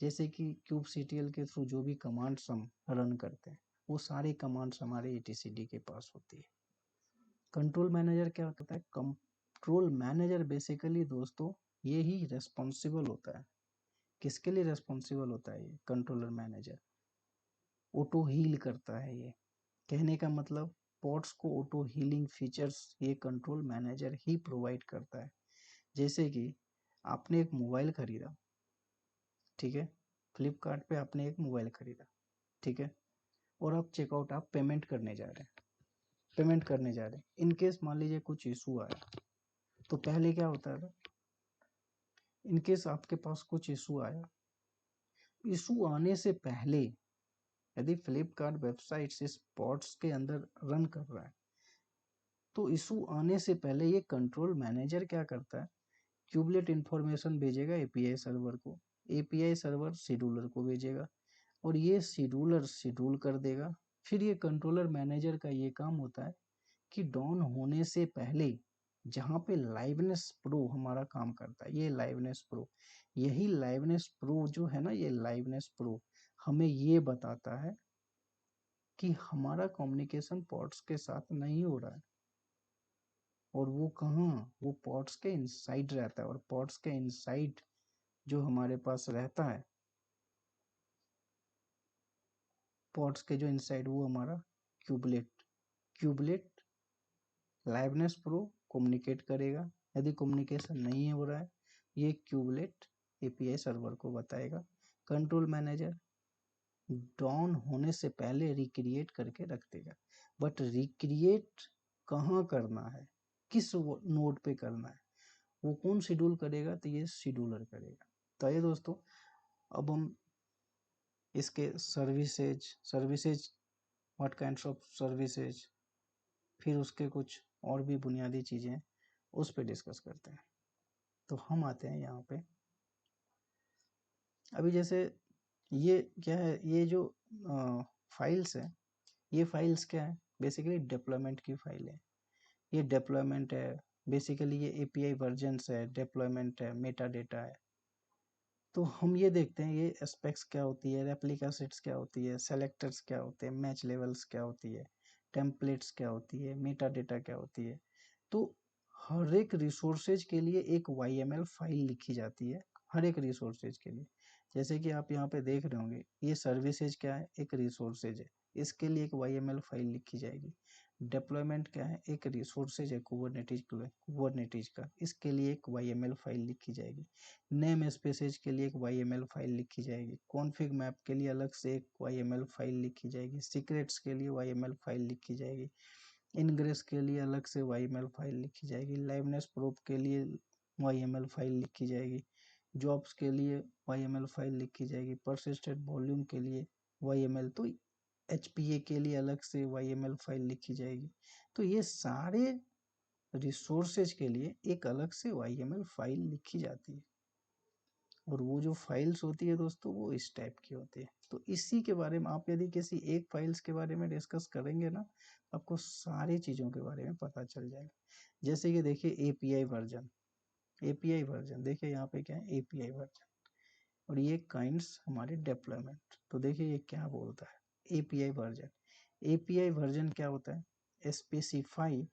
जैसे कि kubectl के थ्रू जो भी कमांड्स हम रन करते हैं, वो सारे कमांड्स हमारे ईटीसीडी के पास होती है। कंट्रोल मैनेजर क्या होता है? कंट्रोल मैनेजर बेसिकली दोस्तों ये ही रेस्पॉन्सिबल होता है। किसके लिए रेस्पॉन्सिबल होता है? ये कंट्रोलर मैनेजर ऑटो हील करता है। ये कहने का मतलब पॉड्स को ऑटो हीलिंग फीचर्स ये कंट्रोल मैनेजर ही प्रोवाइड करता है। जैसे कि आपने एक मोबाइल खरीदा, ठीक है, फ्लिपकार्ट पे आपने एक मोबाइल खरीदा, ठीक है, और आप चेकआउट, आप पेमेंट करने जा रहे हैं, पेमेंट करने जा रहे हैं, इन केस मान लीजिए कुछ इशू आया, तो पहले क्या होता था, इन केस आपके पास कुछ इशू आया, इशू आने से पहले यदि फ्लिपकार्ट वेबसाइट इस पॉड्स के अंदर रन कर रहा है, तो इशू आने से पहले ये कंट्रोल मैनेजर क्या करता है, क्यूबलेट इंफॉर्मेशन भेजेगा एपीआई सर्वर को, एपीआई सर्वर शेड्यूलर को भेजेगा, और ये शेड्यूलर शेड्यूल कर देगा। फिर ये कंट्रोलर मैनेजर का ये काम होता है कि डाउन होने से पहले जहाँ पे लाइवनेस प्रो हमारा काम करता है, ये लाइवनेस प्रो, यही लाइवनेस प्रो जो है ना, ये लाइवनेस प्रो हमें ये बताता है कि हमारा कम्युनिकेशन पॉड्स के साथ नहीं हो रहा है, और वो कहाँ, वो पॉड्स के इनसाइड रहता है, और पॉड्स के इनसाइड जो हमारे पास रहता है, पॉड्स के जो इनसाइड वो हमारा kubelet, kubelet liveness pro communicate करेगा। यदि कम्युनिकेशन नहीं हो रहा है, ये क्यूबलेट एपीआई सर्वर को बताएगा। कंट्रोल मैनेजर डाउन होने से पहले रिक्रिएट करके रख देगा, बट रिक्रिएट कहाँ करना है, किस नोड पे करना है, वो कौन शेड्यूल करेगा, तो ये शेड्यूलर करेगा। तो ये दोस्तों, अब हम इसके services what kinds of services, फिर उसके कुछ और भी बुनियादी चीज़ें उस पर डिस्कस करते हैं। तो हम आते हैं यहाँ पे, अभी जैसे ये क्या है, ये जो फाइल्स है, ये फाइल्स क्या है, बेसिकली डिप्लॉयमेंट की फाइल है, ये डिप्लॉयमेंट है, बेसिकली ये एपीआई वर्जन्स है, डिप्लॉयमेंट है, मेटा डेटा है। तो हम ये देखते हैं ये एस्पेक्ट्स क्या होती है, रेप्लिका सेट्स क्या होती है, सेलेक्टर्स क्या होते हैं, मैच लेवल्स क्या होती है, टेम्पलेट्स क्या होती है, मेटा डेटा क्या होती है। तो हर एक रिसोर्सेज के लिए एक YML फाइल लिखी जाती है, हर एक रिसोर्सेज के लिए। जैसे कि आप यहाँ पे देख रहे होंगे, ये सर्विसेज क्या है, एक रिसोर्सेज है, इसके लिए एक YML फाइल लिखी जाएगी। डिप्लॉयमेंट क्या है, एक रिसोर्सेज है कुबरनेटिज का, इसके लिए एक YML फाइल लिखी जाएगी। नेम स्पेसेज के लिए एक YML फाइल लिखी जाएगी। कॉन्फ़िग मैप के लिए अलग से एक YML फाइल लिखी जाएगी। सीक्रेट्स के लिए YML फाइल लिखी जाएगी। इनग्रेस के लिए अलग से YML फाइल लिखी जाएगी। लाइवनेस प्रूफ के लिए YML फाइल लिखी जाएगी। जॉब्स के लिए YML फाइल लिखी जाएगी। परसिस्टेंट वॉल्यूम के लिए YML, तो HPA के लिए अलग से YML फाइल लिखी जाएगी। तो ये सारे रिसोर्सेज के लिए एक अलग से YML फाइल लिखी जाती है, और वो जो फाइल्स होती है दोस्तों, वो इस टाइप की होती है। तो इसी के बारे में आप यदि किसी एक फाइल्स के बारे में डिस्कस करेंगे ना, आपको सारी चीज़ों के बारे में पता चल जाएगा। जैसे कि देखिए एपीआई वर्जन, एपीआई वर्जन देखिए यहाँ पे क्या है, एपीआई वर्जन, और ये काइंड्स हमारे डेप्लॉयमेंट। तो देखिए ये क्या बोलता है, एपीआई वर्जन। एपीआई वर्जन क्या होता है, specify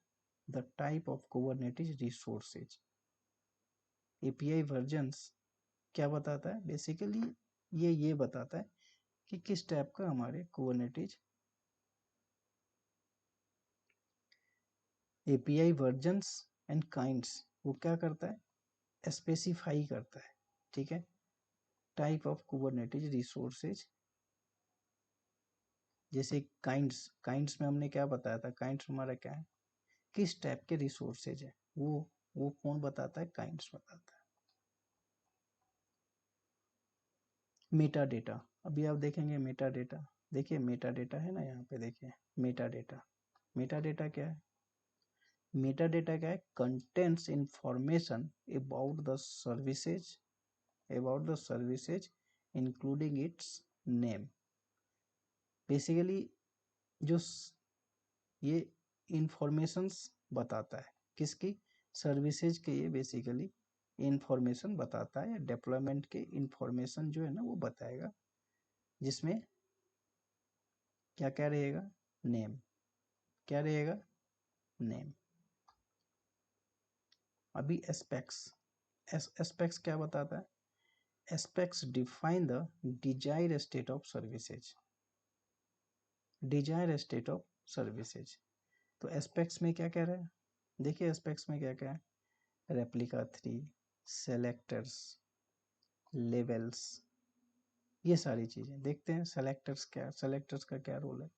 the type of Kubernetes resources. API versions क्या बताता है, बेसिकली ये बताता है कि किस टाइप का हमारे Kubernetes, API versions and kinds, वो क्या करता है, स्पेसिफाई करता है, ठीक है, टाइप ऑफ कुबरनेटिस रिसोर्सेज। जैसे काइंड्स, काइंड्स में हमने क्या बताया था, काइंड्स हमारा क्या है, किस टाइप के रिसोर्सेज है, वो कौन बताता है, काइंड्स बताता है। मेटा डेटा, अभी आप देखेंगे मेटा डेटा, देखिए मेटा डेटा है ना, यहाँ पे देखिए मेटा डेटा। मेटा डेटा क्या है, मेटा डेटा क्या है, contents information about the services, about the services including it's name. Basically जो ये इंफॉर्मेशंस बताता है, किसकी, सर्विसेज के, ये बेसिकली इंफॉर्मेशन बताता है, डेप्लॉयमेंट के इंफॉर्मेशन जो है ना वो बताएगा, जिसमें क्या क्या रहेगा, नेम, क्या रहेगा, नेम। अभी एस्पेक्ट्स, एस्पेक्ट्स क्या बताता है? Aspects define the desired state of services, desire state of services. तो एस्पेक्ट्स में क्या कह रहा है? देखिए एस्पेक्ट्स में क्या क्या है, रेप्लिका 3, सेलेक्टर्स, लेवल्स, ये सारी चीजें देखते हैं। सेलेक्टर्स क्या, सेलेक्टर्स का क्या रोल है?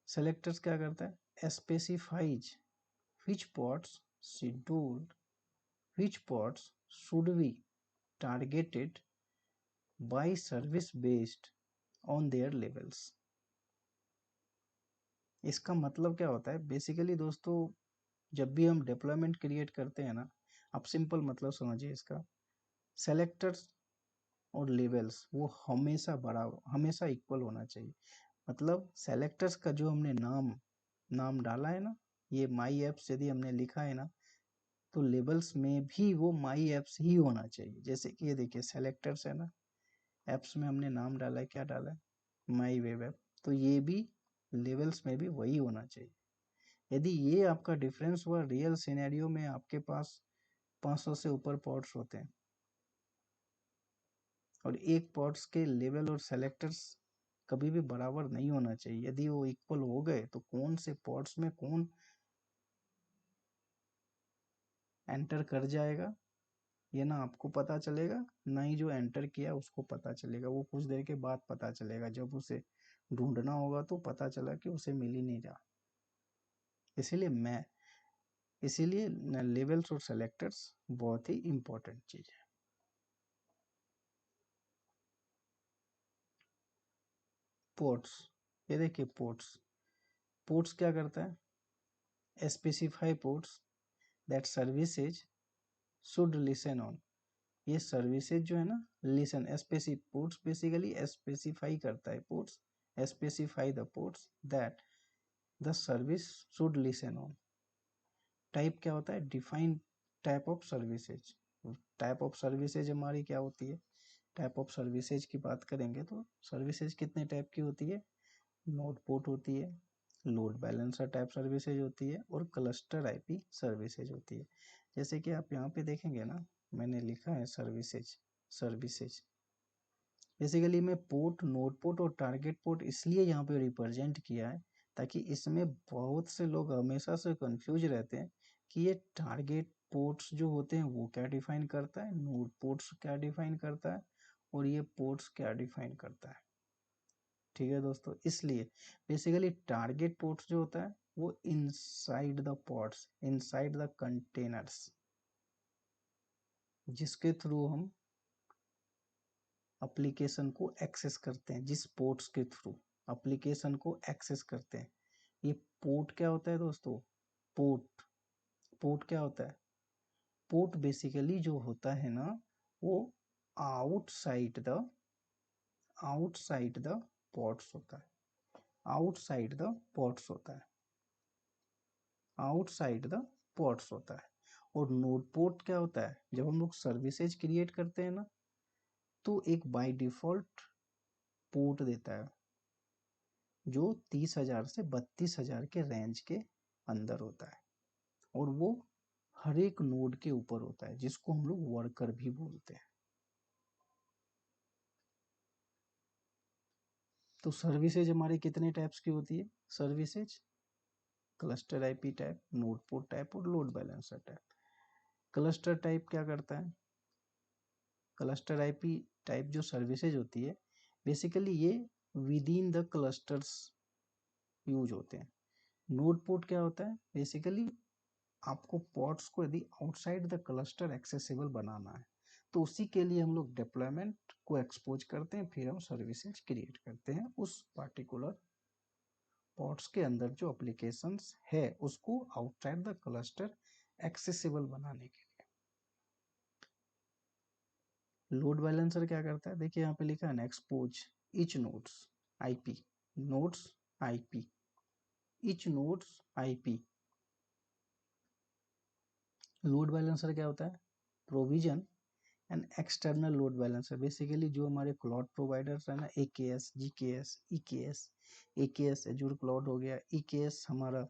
सेलेक्टर्स क्या करता है? Specifies which pods scheduled, which pods should be targeted by service based on their levels। इसका मतलब क्या होता है? बेसिकली दोस्तों, जब भी हम डिप्लॉयमेंट क्रिएट करते हैं ना, आप सिंपल मतलब समझिए इसका, सेलेक्टर्स और लेवल्स वो हमेशा बराबर, हमेशा इक्वल होना चाहिए। मतलब सेलेक्टर्स का जो हमने नाम नाम डाला है ना, ये माई एप्स यदि हमने लिखा है ना, तो लेबल्स में भी वो माई एप्स ही होना चाहिए। जैसे कि ये देखिए सेलेक्टर्स है ना, एप्स में हमने नाम डाला है, क्या डाला है? माई वेब ऐप। तो ये भी लेबल्स में भी वही होना चाहिए। यदि ये आपका डिफरेंस हुआ रियल सिनेरियो में, आपके पास 500 से ऊपर पॉड्स होते हैं और एक पॉड्स के लेवल और सेलेक्टर्स कभी भी बराबर नहीं होना चाहिए। यदि वो इक्वल हो गए तो कौन से पॉड्स में कौन एंटर कर जाएगा ये ना आपको पता चलेगा, ना ही जो एंटर किया उसको पता चलेगा। वो कुछ देर के बाद पता चलेगा, जब उसे ढूंढना होगा तो पता चला कि उसे मिल ही नहीं रहा। इसीलिए लेवल्स और सेलेक्टर्स बहुत ही इंपॉर्टेंट चीज है। पोर्ट्स, ये देखिए पोर्ट्स, पोर्ट्स क्या करता है? Specify ports that services should listen on. ये सर्विसेज जो है ना, listen, specific ports basically specify करता है, ports specify the ports that the service should listen on. Type क्या होता है? Define type of services. Type of services हमारी क्या होती है? टाइप ऑफ सर्विसेज की बात करेंगे तो सर्विसेज कितने टाइप की होती है? नोड पोर्ट होती है, लोड बैलेंसर टाइप सर्विसेज होती है और क्लस्टर आईपी सर्विसेज होती है। जैसे कि आप यहाँ पे देखेंगे ना, मैंने लिखा है सर्विसेज, सर्विसेज बेसिकली मैं पोर्ट, नोड पोर्ट और टारगेट पोर्ट इसलिए यहाँ पे रिप्रेजेंट किया है ताकि इसमें बहुत से लोग हमेशा से कंफ्यूज रहते हैं कि ये टारगेट पोर्ट्स जो होते हैं वो क्या डिफाइन करता है, नोड पोर्ट्स क्या डिफाइन करता है और ये पोर्ट्स क्या डिफाइन करता है। ठीक है दोस्तों, इसलिए बेसिकली टारगेट पोर्ट्स जो होता है वो inside the ports, inside the containers, जिसके थ्रू हम एप्लीकेशन को एक्सेस करते हैं, जिस पोर्ट्स के थ्रू एप्लीकेशन को एक्सेस करते हैं। ये पोर्ट क्या होता है दोस्तों? पोर्ट, पोर्ट क्या होता है? पोर्ट बेसिकली जो होता है ना, वो outside the, outside the ports होता है, आउटसाइड द पोर्ट्स होता है, आउटसाइड द पोर्ट्स होता है। और नोड पोर्ट क्या होता है? जब हम लोग सर्विसेज क्रिएट करते हैं ना, तो एक बाय डिफॉल्ट पोर्ट देता है जो 30,000 से 32,000 के रेंज के अंदर होता है और वो हर एक नोड के ऊपर होता है, जिसको हम लोग वर्कर भी बोलते हैं। तो सर्विसेज हमारे कितने टाइप्स की होती है? Services cluster IP type, node port type और load balancer type. Cluster type क्या करता है? क्लस्टर आईपी टाइप जो सर्विसेज होती है बेसिकली ये within the clusters use होते हैं। नोड पोर्ट क्या होता है? बेसिकली आपको पॉड्स को यदि आउटसाइड द क्लस्टर एक्सेसिबल बनाना है तो उसी के लिए हम लोग डिप्लॉयमेंट को एक्सपोज करते हैं, फिर हम सर्विसेज क्रिएट करते हैं उस पार्टिकुलर पॉड्स के अंदर जो एप्लीकेशंस है उसको आउटसाइड द क्लस्टर एक्सेसिबल बनाने के लिए। लोड बैलेंसर क्या करता है? देखिए यहाँ पे लिखा है ना, expose each nodes IP, nodes IP, each nodes IP. Load balancer क्या होता है? Provision and external load balancer. Basically जो हमारे क्लाउड प्रोवाइडर्स है ना, AKS, GKS, EKS, AKS Azure cloud हो गया, EKS हमारा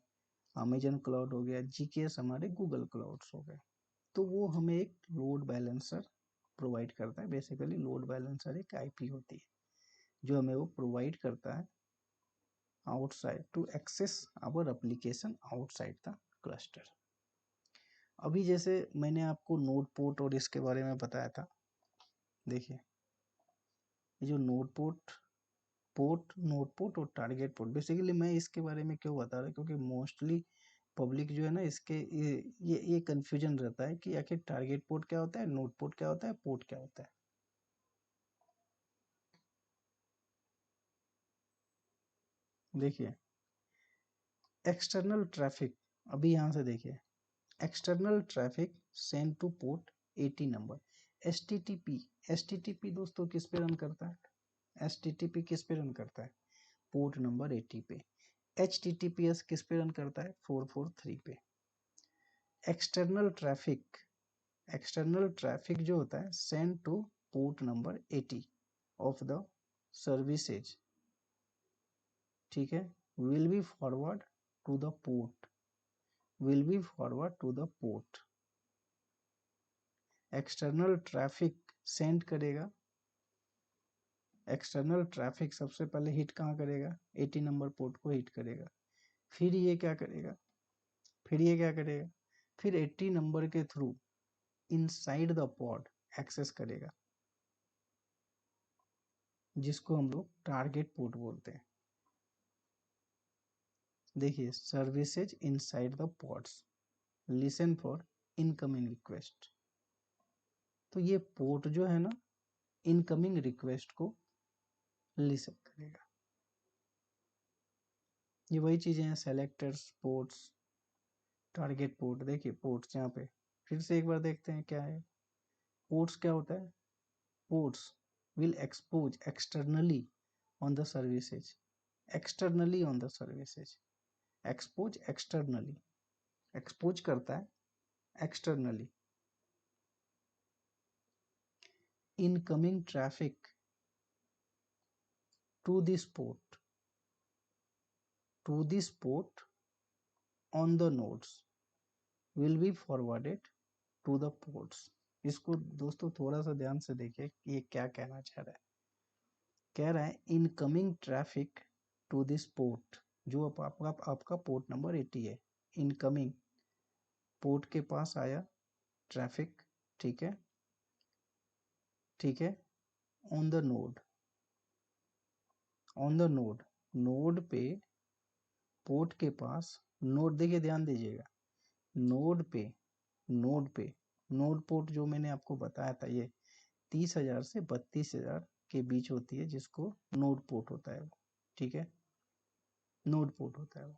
अमेजन क्लाउड हो गया, GKS हमारे गूगल क्लाउड्स हो गए। तो वो हमें एक लोड बैलेंसर प्रोवाइड करता है। बेसिकली लोड बैलेंसर एक आईपी होती है जो हमें वो प्रोवाइड करता है outside to access our application outside the cluster. अभी जैसे मैंने आपको नोड पोर्ट और इसके बारे में बताया था, देखिए ये जो नोड पोर्ट और टारगेट पोर्ट, बेसिकली मैं इसके बारे में क्यों बता रहा हूँ, क्योंकि मोस्टली पब्लिक जो है ना इसके ये कंफ्यूजन रहता है कि आखिर टारगेट पोर्ट क्या होता है, नोड पोर्ट क्या होता है, पोर्ट क्या होता है। देखिए एक्सटर्नल ट्रैफिक, अभी यहाँ से देखिए external traffic send to port 80 number, STTP दोस्तों किस पे रन करता है, एसटीटीपी किस पे रन करता है, पोर्ट नंबर 80 पे। एचटीटीपीएस किस पे रन करता है, 443 पे। एक्सटर्नल ट्रैफिक जो होता है send to port number 80 of the services, ठीक है, will be forward to the port, will be forward to the port. External traffic send करेगा, एक्सटर्नल ट्रैफिक सबसे पहले हिट कहाँ करेगा, 80 नंबर पोर्ट को हिट करेगा। फिर ये क्या करेगा, फिर 80 नंबर के through inside the pod access करेगा, जिसको हम लोग टारगेट पोर्ट बोलते हैं। देखिए services inside the pods listen for incoming request, तो ये पोर्ट जो है ना इनकमिंग रिक्वेस्ट को लिसन करेगा। ये वही चीजें हैं, सेलेक्टर्स, पोर्ट्स, टारगेट पोर्ट। देखिए पोर्ट्स यहाँ पे फिर से एक बार देखते हैं क्या है। पोर्ट्स क्या होता है, ports will expose externally on the services, externally on the services, expose externally, expose करता है externally. Incoming traffic to this port, to this port on the nodes will be forwarded to the ports. इसको दोस्तों थोड़ा सा ध्यान से देखिए कि ये क्या कहना चाह रहा है। कह रहा है incoming traffic to this port, जो आपका पोर्ट नंबर 80 है, इनकमिंग पोर्ट के पास आया ट्रैफिक, ठीक है, ठीक है, on the node, on the node, node पे, पोर्ट के पास, नोड देखिए ध्यान दीजिएगा, नोड पे, नोड पे, नोड पोर्ट जो मैंने आपको बताया था ये 30,000 से 32,000 के बीच होती है, जिसको नोड पोर्ट होता है वो, ठीक है, नोड पोर्ट होता है वो।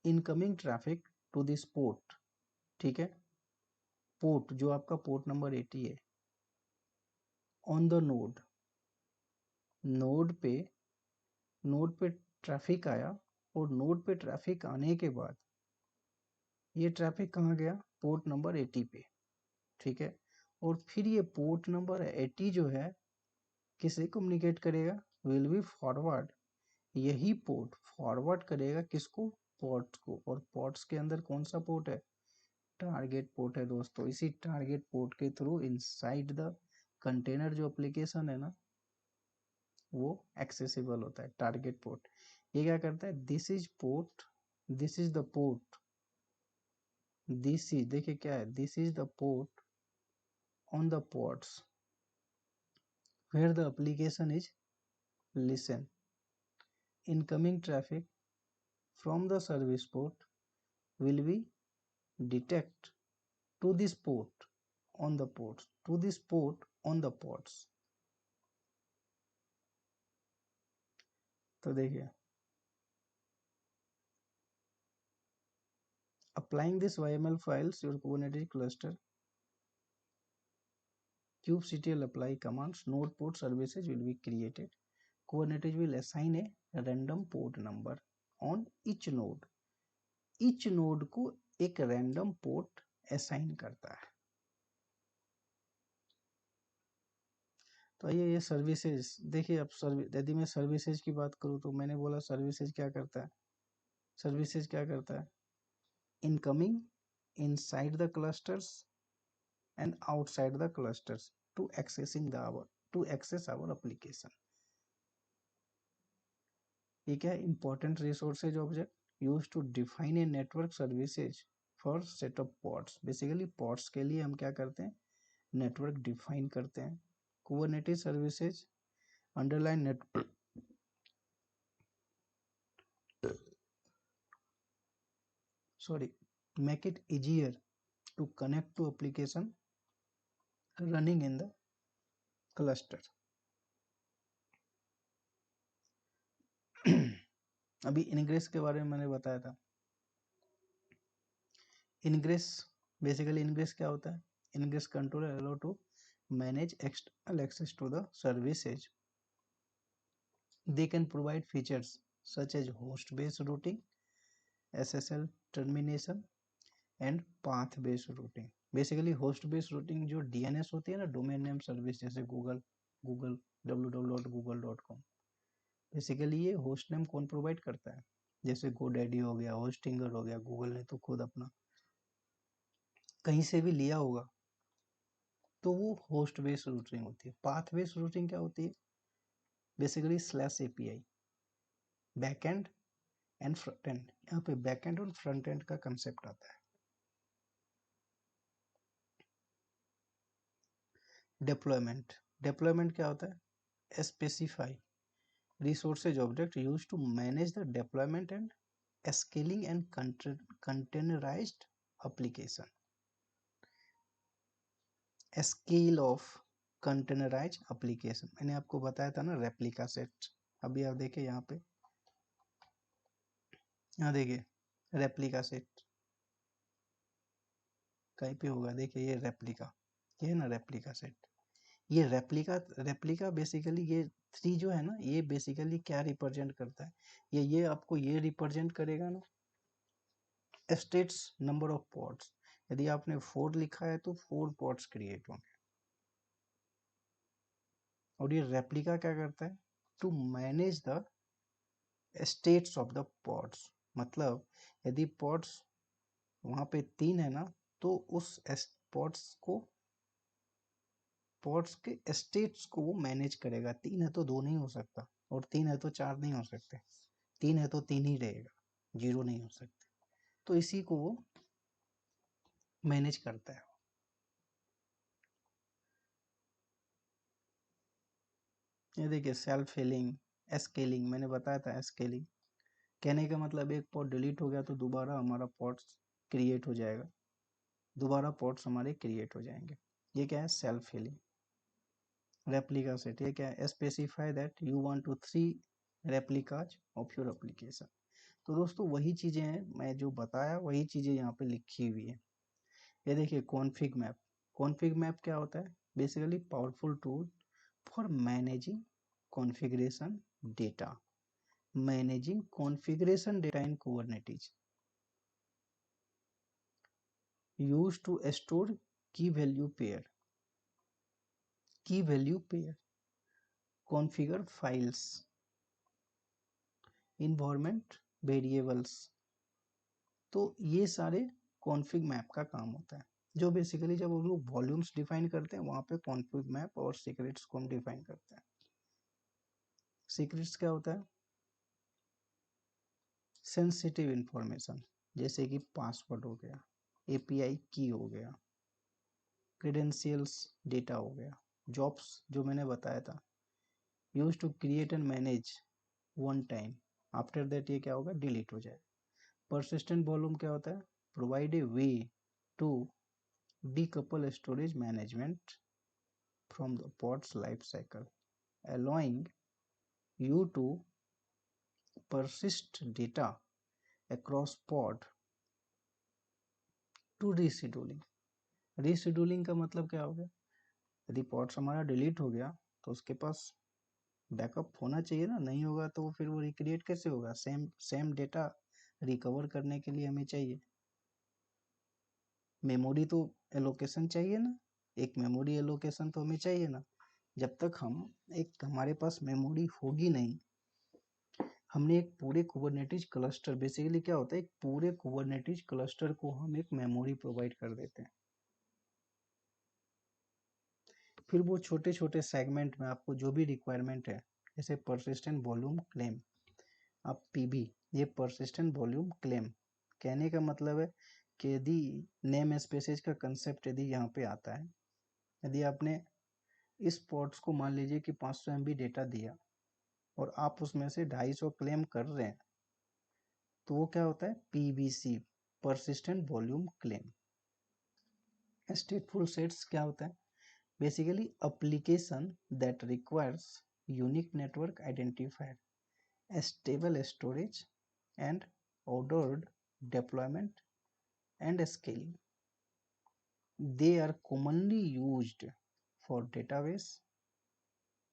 Incoming traffic to this port, ठीक है, पोर्ट जो आपका पोर्ट नंबर 80 है, ऑन द नोड, नोड पे, नोड पे ट्रैफिक आया, और नोड पे ट्रैफिक आने के बाद ये ट्रैफिक कहाँ गया, पोर्ट नंबर 80 पे, ठीक है, और फिर ये पोर्ट नंबर 80 जो है किसे कम्युनिकेट करेगा, विल बी फॉरवर्ड, यही पोर्ट फॉरवर्ड करेगा किसको, पोर्ट्स को, और पोर्ट्स के अंदर कौन सा पोर्ट है, टारगेट पोर्ट है दोस्तों। इसी टारगेट पोर्ट के थ्रू इनसाइड द कंटेनर जो एप्लीकेशन है ना वो एक्सेसिबल होता है, टारगेट पोर्ट। ये क्या करता है, this is port, this is the port, this is, देखिए क्या है, this is the port on the ports where the application is listen, incoming traffic from the service port will be detect to this port on the ports, to this port on the ports। तो देखिए applying this YML files your Kubernetes cluster kubectl apply commands, node port services will be created, Kubernetes will assign a random port number on each node, each node को एक random port assign करता है। तो ये services देखिए, अब यदि मैं सर्विसेज की बात करूँ तो मैंने बोला सर्विसेज क्या करता है, सर्विसेज क्या करता है, incoming inside the clusters and outside the clusters to accessing the our to access our application. ये क्या है, important resources object use to define a network services for set of pods. Basically pods के लिए हम क्या करते हैं, network define करते हैं। Kubernetes services underline network make it easier to connect to application running in the cluster। अभी ingress के बारे में मैंने बताया था। इनग्रेस बेसिकली इनग्रेस क्या होता है, ingress control allow to manage external access to the services. They can provide features such as host based routing, SSL termination and path based routing। Basically host based routing जो DNS होती है ना, domain name service, जैसे Google Google www.google.com, basically ये host name कौन provide करता है, जैसे गोडैडी हो गया, होस्टिंगर हो गया, गूगल ने तो खुद अपना कहीं से भी लिया होगा, तो वो होस्ट बेस्ड रूटिंग होती है। पाथ बेस्ड रूटिंग क्या होती है, basically slash API, back and and front end, यहाँ पे बैक एंड और फ्रंट एंड का कंसेप्ट आता है। डिप्लॉयमेंट, डिप्लॉयमेंट क्या होता है, specify resources object used to manage the deployment and scaling and containerized application। scale of containerized application मैंने आपको बताया था ना, रेप्लिका सेट। अभी आप देखिए यहाँ पे, यहाँ देखिए रेप्लिका सेट कहीं पे होगा, देखिए ये रेप्लिका, ये है ना रेप्लिका सेट। ये रेप्लिका बेसिकली ये थ्री जो है ना, ये बेसिकली क्या रिप्रेजेंट करता है, ये आपको ये रिप्रेजेंट करेगा ना, स्टेट्स नंबर ऑफ पॉड्स। यदि आपने 4 लिखा है तो 4 पॉड्स क्रिएट होंगे। और ये रेप्लिका क्या करता है, to manage the states of the pods. मतलब यदि पॉड्स वहां पे 3 है ना, तो उस पॉड्स को, पॉड्स के स्टेट्स को वो मैनेज करेगा। 3 है तो 2 नहीं हो सकता, और 3 है तो 4 नहीं हो सकते, 3 है तो 3 ही रहेगा, 0 नहीं हो सकते। तो इसी को वो मैनेज करता है। ये देखिए सेल्फ हीलिंग, स्केलिंग, मैंने बताया था स्केलिंग कहने का मतलब एक पॉट डिलीट हो गया तो दोबारा हमारा पॉट्स क्रिएट हो जाएगा, दोबारा पॉट्स हमारे क्रिएट हो जाएंगे। ये क्या है, सेल्फ हीलिंग। रेप्लिका सेट, ये क्या है, specify that you want to 3 replicas of your application. तो दोस्तों वही चीजें हैं, मैं जो बताया वही चीजें यहाँ पे लिखी हुई है। ये देखिए कॉन्फिग मैप, कॉन्फिग मैप क्या होता है, basically powerful tool for managing configuration data, managing configuration data in Kubernetes, used to store key value pair, key value pair, configure files, environment variables. तो ये सारे कॉन्फ़िग मैप का काम होता है, जो बेसिकली जब हम लोग वॉल्यूम्स डिफाइन करते हैं वहाँ पे कॉन्फ़िग मैप और सीक्रेट्स को हम डिफाइन करते हैं। सीक्रेट्स क्या होता है, सेंसिटिव इंफॉर्मेशन, जैसे कि पासवर्ड हो गया, एपीआई की हो गया, क्रेडेंशियल्स डेटा हो गया, जॉब्स जो मैंने बताया था, use to create and manage one time, after that ये क्या होगा, डिलीट हो जाए। परसिस्टेंट वॉल्यूम क्या होता है, provide a way to decouple storage management from the pod's life cycle, allowing you to persist data across pod to rescheduling। rescheduling का मतलब क्या हो गया, यदि पॉड्स हमारा डिलीट हो गया तो उसके पास बैकअप होना चाहिए ना, नहीं होगा तो फिर वो रिक्रिएट कैसे होगा, सेम डेटा रिकवर करने के लिए हमें चाहिए मेमोरी, तो एलोकेशन चाहिए ना, एक मेमोरी एलोकेशन तो हमें चाहिए ना। जब तक हमारे पास मेमोरी होगी नहीं, हमने एक पूरे कुबरनेटिस क्लस्टर, बेसिकली क्या होता है, एक पूरे कुबरनेटिस क्लस्टर को हम एक मेमोरी प्रोवाइड कर देते हैं। फिर वो छोटे छोटे सेगमेंट में आपको जो भी रिक्वायरमेंट है, जैसे परसिस्टेंट वॉल्यूम क्लेम, आप पीबी, ये परसिस्टेंट वॉल्यूम क्लेम, कहने का मतलब है कि यदि नेम स्पेसेज का कंसेप्ट यदि यहाँ पे आता है, यदि आपने इस पोर्ट्स को मान लीजिए कि 500 MB डेटा दिया और आप उसमें से 250 क्लेम कर रहे हैं, तो वो क्या होता है, PBC, persistent volume claim. स्टेटफुल sets क्या होता है, basically application that requires unique network identifier, stable storage and ordered deployment and scaling. They are commonly used for database,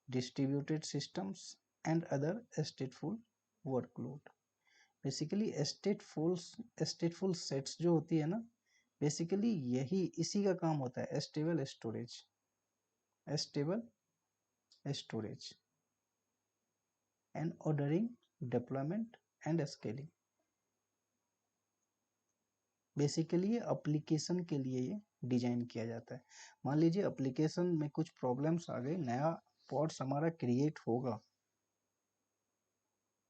distributed systems and other stateful workload. Basically stateful sets जो होती है ना, basically यही इसी का काम होता है, stable storage and ordering, deployment and scaling. Basically ये एप्लीकेशन के लिए ये डिजाइन किया जाता है। मान लीजिए एप्लीकेशन में कुछ प्रॉब्लम्स आ गए, नया पॉड्स हमारा क्रिएट होगा,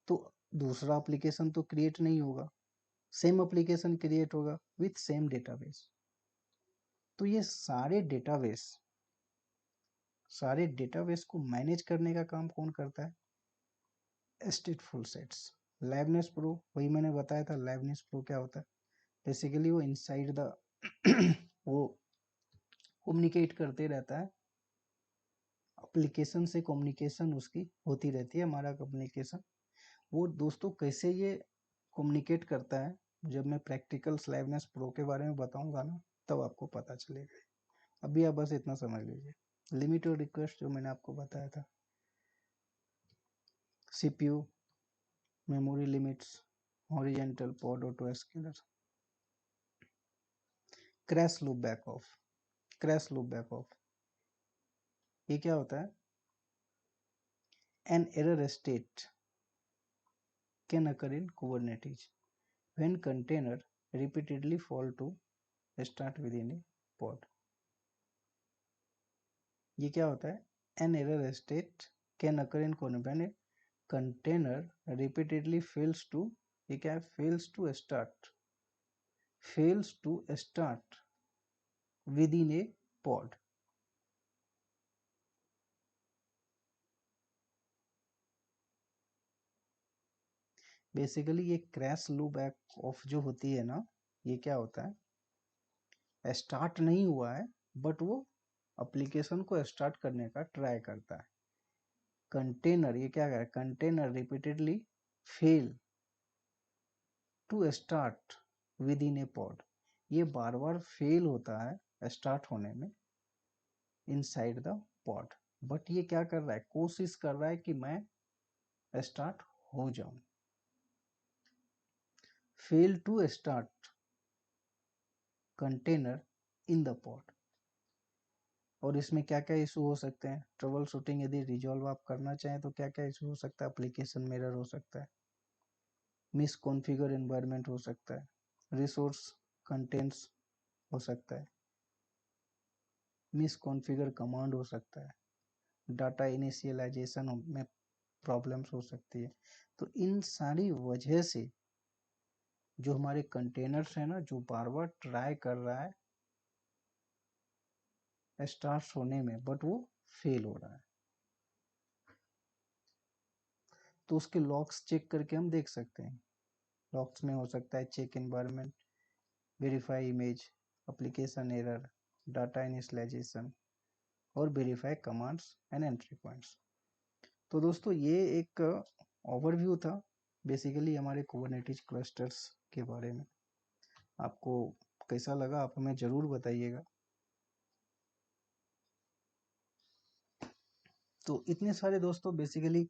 तो दूसरा एप्लीकेशन तो क्रिएट नहीं होगा, सेम एप्लीकेशन क्रिएट होगा विथ सेम डेटाबेस। तो ये सारे डेटाबेस को मैनेज करने का काम कौन करता है, स्टेटफुल सेट्स। लाइवनेस प्रो, वही मैंने बताया था, लाइवनेस प्रो क्या होता है, बेसिकली वो इनसाइड द वो कम्युनिकेट करते रहता है, एप्लीकेशन से कम्युनिकेशन उसकी होती रहती है, हमारा कम्युनिकेशन। वो दोस्तों कैसे ये कम्युनिकेट करता है, जब मैं प्रैक्टिकल लाइवनेस प्रो के बारे में बताऊंगा ना, तब आपको पता चलेगा। अभी आप बस इतना समझ लीजिए, लिमिट और रिक्वेस्ट जो मैंने आपको बताया था, CPU memory limits, horizontal pod auto scalar, crash loop back of, ये क्या होता है, an error state can occur in Kubernetes when container repeatedly fall to start within a pod. ये क्या होता है, an error state can occur in when a container repeatedly fails to, ये क्या है, fails to start within a pod. Basically ये crash loop back of जो होती है ना, ये क्या होता है, स्टार्ट नहीं हुआ है बट वो एप्लीकेशन को स्टार्ट करने का ट्राई करता है। कंटेनर, ये क्या है, container repeatedly fail to start with in a pod, ये बार बार फेल होता है स्टार्ट होने में इनसाइड द पॉड, बट ये क्या कर रहा है, कोशिश कर रहा है कि मैं स्टार्ट हो जाऊं। Fail to start container in the pod. और इसमें क्या क्या इशू हो सकते हैं, ट्रबल शूटिंग यदि रिजॉल्व आप करना चाहें तो क्या क्या इशू हो सकता है, एप्लीकेशन में एरर हो सकता है, मिस कॉन्फ़िगर एनवायरनमेंट हो सकता है, रिसोर्स कंटेंट्स हो सकता है, मिस कॉन्फ़िगर कमांड हो सकता है, डाटा इनिशियलाइजेशन में प्रॉब्लम्स हो सकती है। तो इन सारी वजह से जो हमारे कंटेनर्स है ना, जो बार बार ट्राई कर रहा है स्टार्ट होने में बट वो फेल हो रहा है, तो उसके लॉग्स चेक करके हम देख सकते हैं। लॉग्स में हो सकता है check environment, verify image, application error, data initialization और verify commands and entry points. तो दोस्तों ये एक ओवरव्यू था बेसिकली हमारे कुबरनेटिस क्लस्टर्स के बारे में। आपको कैसा लगा आप हमें ज़रूर बताइएगा। तो इतने सारे दोस्तों बेसिकली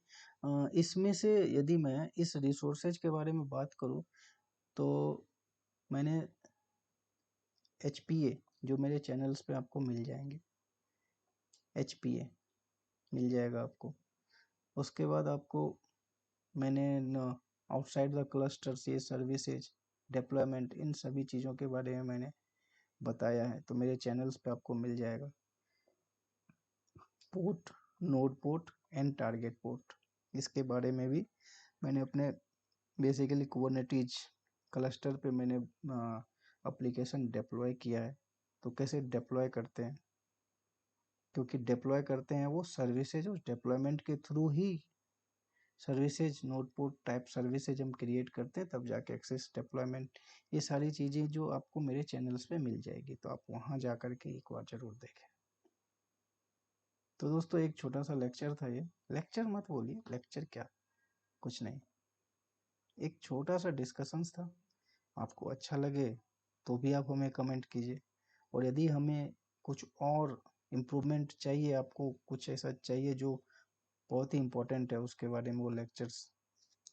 इसमें से यदि मैं इस रिसोर्सेज के बारे में बात करूं तो मैंने HPA जो मेरे चैनल्स पे आपको मिल जाएंगे, HPA मिल जाएगा आपको। उसके बाद आपको मैंने आउटसाइड द क्लस्टर्स, ये सर्विसेज, डिप्लॉयमेंट, इन सभी चीज़ों के बारे में मैंने बताया है, तो मेरे चैनल्स पे आपको मिल जाएगा। Port, node port and target port, इसके बारे में भी मैंने अपने बेसिकली कुबरनेटिज क्लस्टर पे मैंने एप्लीकेशन डिप्लॉय किया है। तो कैसे डिप्लॉय करते हैं, क्योंकि डिप्लॉय करते हैं वो सर्विसेज, उस डिप्लॉयमेंट के थ्रू ही services, node port type services हम क्रिएट करते हैं, तब जाके एक्सेस, डिप्लॉयमेंट, ये सारी चीज़ें जो आपको मेरे चैनल्स पे मिल जाएगी, तो आप वहाँ जा कर के एक बार ज़रूर देखें। तो दोस्तों एक छोटा सा लेक्चर था, ये लेक्चर मत बोलिए, लेक्चर क्या, कुछ नहीं, एक छोटा सा डिस्कशंस था। आपको अच्छा लगे तो भी आप हमें कमेंट कीजिए, और यदि हमें कुछ और इम्प्रूवमेंट चाहिए, आपको कुछ ऐसा चाहिए जो बहुत ही इम्पोर्टेंट है, उसके बारे में वो लेक्चर्स,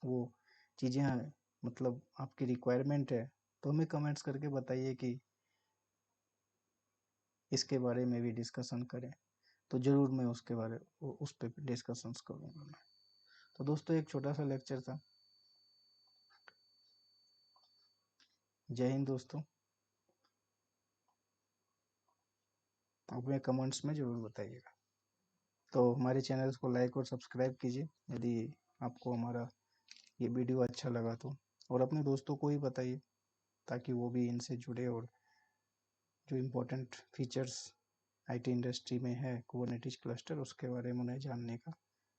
वो चीज़ें हैं, मतलब आपकी रिक्वायरमेंट है, तो हमें कमेंट्स करके बताइए कि इसके बारे में भी डिस्कशन करें, तो ज़रूर मैं उसके बारे उस पर डिस्कशंस करूँगा मैं। तो दोस्तों एक छोटा सा लेक्चर था। जय हिंद दोस्तों, हमें कमेंट्स में ज़रूर बताइएगा। तो हमारे चैनल्स को लाइक और सब्सक्राइब कीजिए यदि आपको हमारा ये वीडियो अच्छा लगा तो, और अपने दोस्तों को ही बताइए ताकि वो भी इनसे जुड़े, और जो इम्पोर्टेंट फीचर्स आईटी इंडस्ट्री में है कुबरनेटिस क्लस्टर, उसके बारे में उन्हें जानने का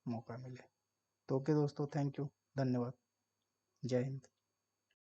मौका मिले। तो ओके दोस्तों, थैंक यू, धन्यवाद, जय हिंद।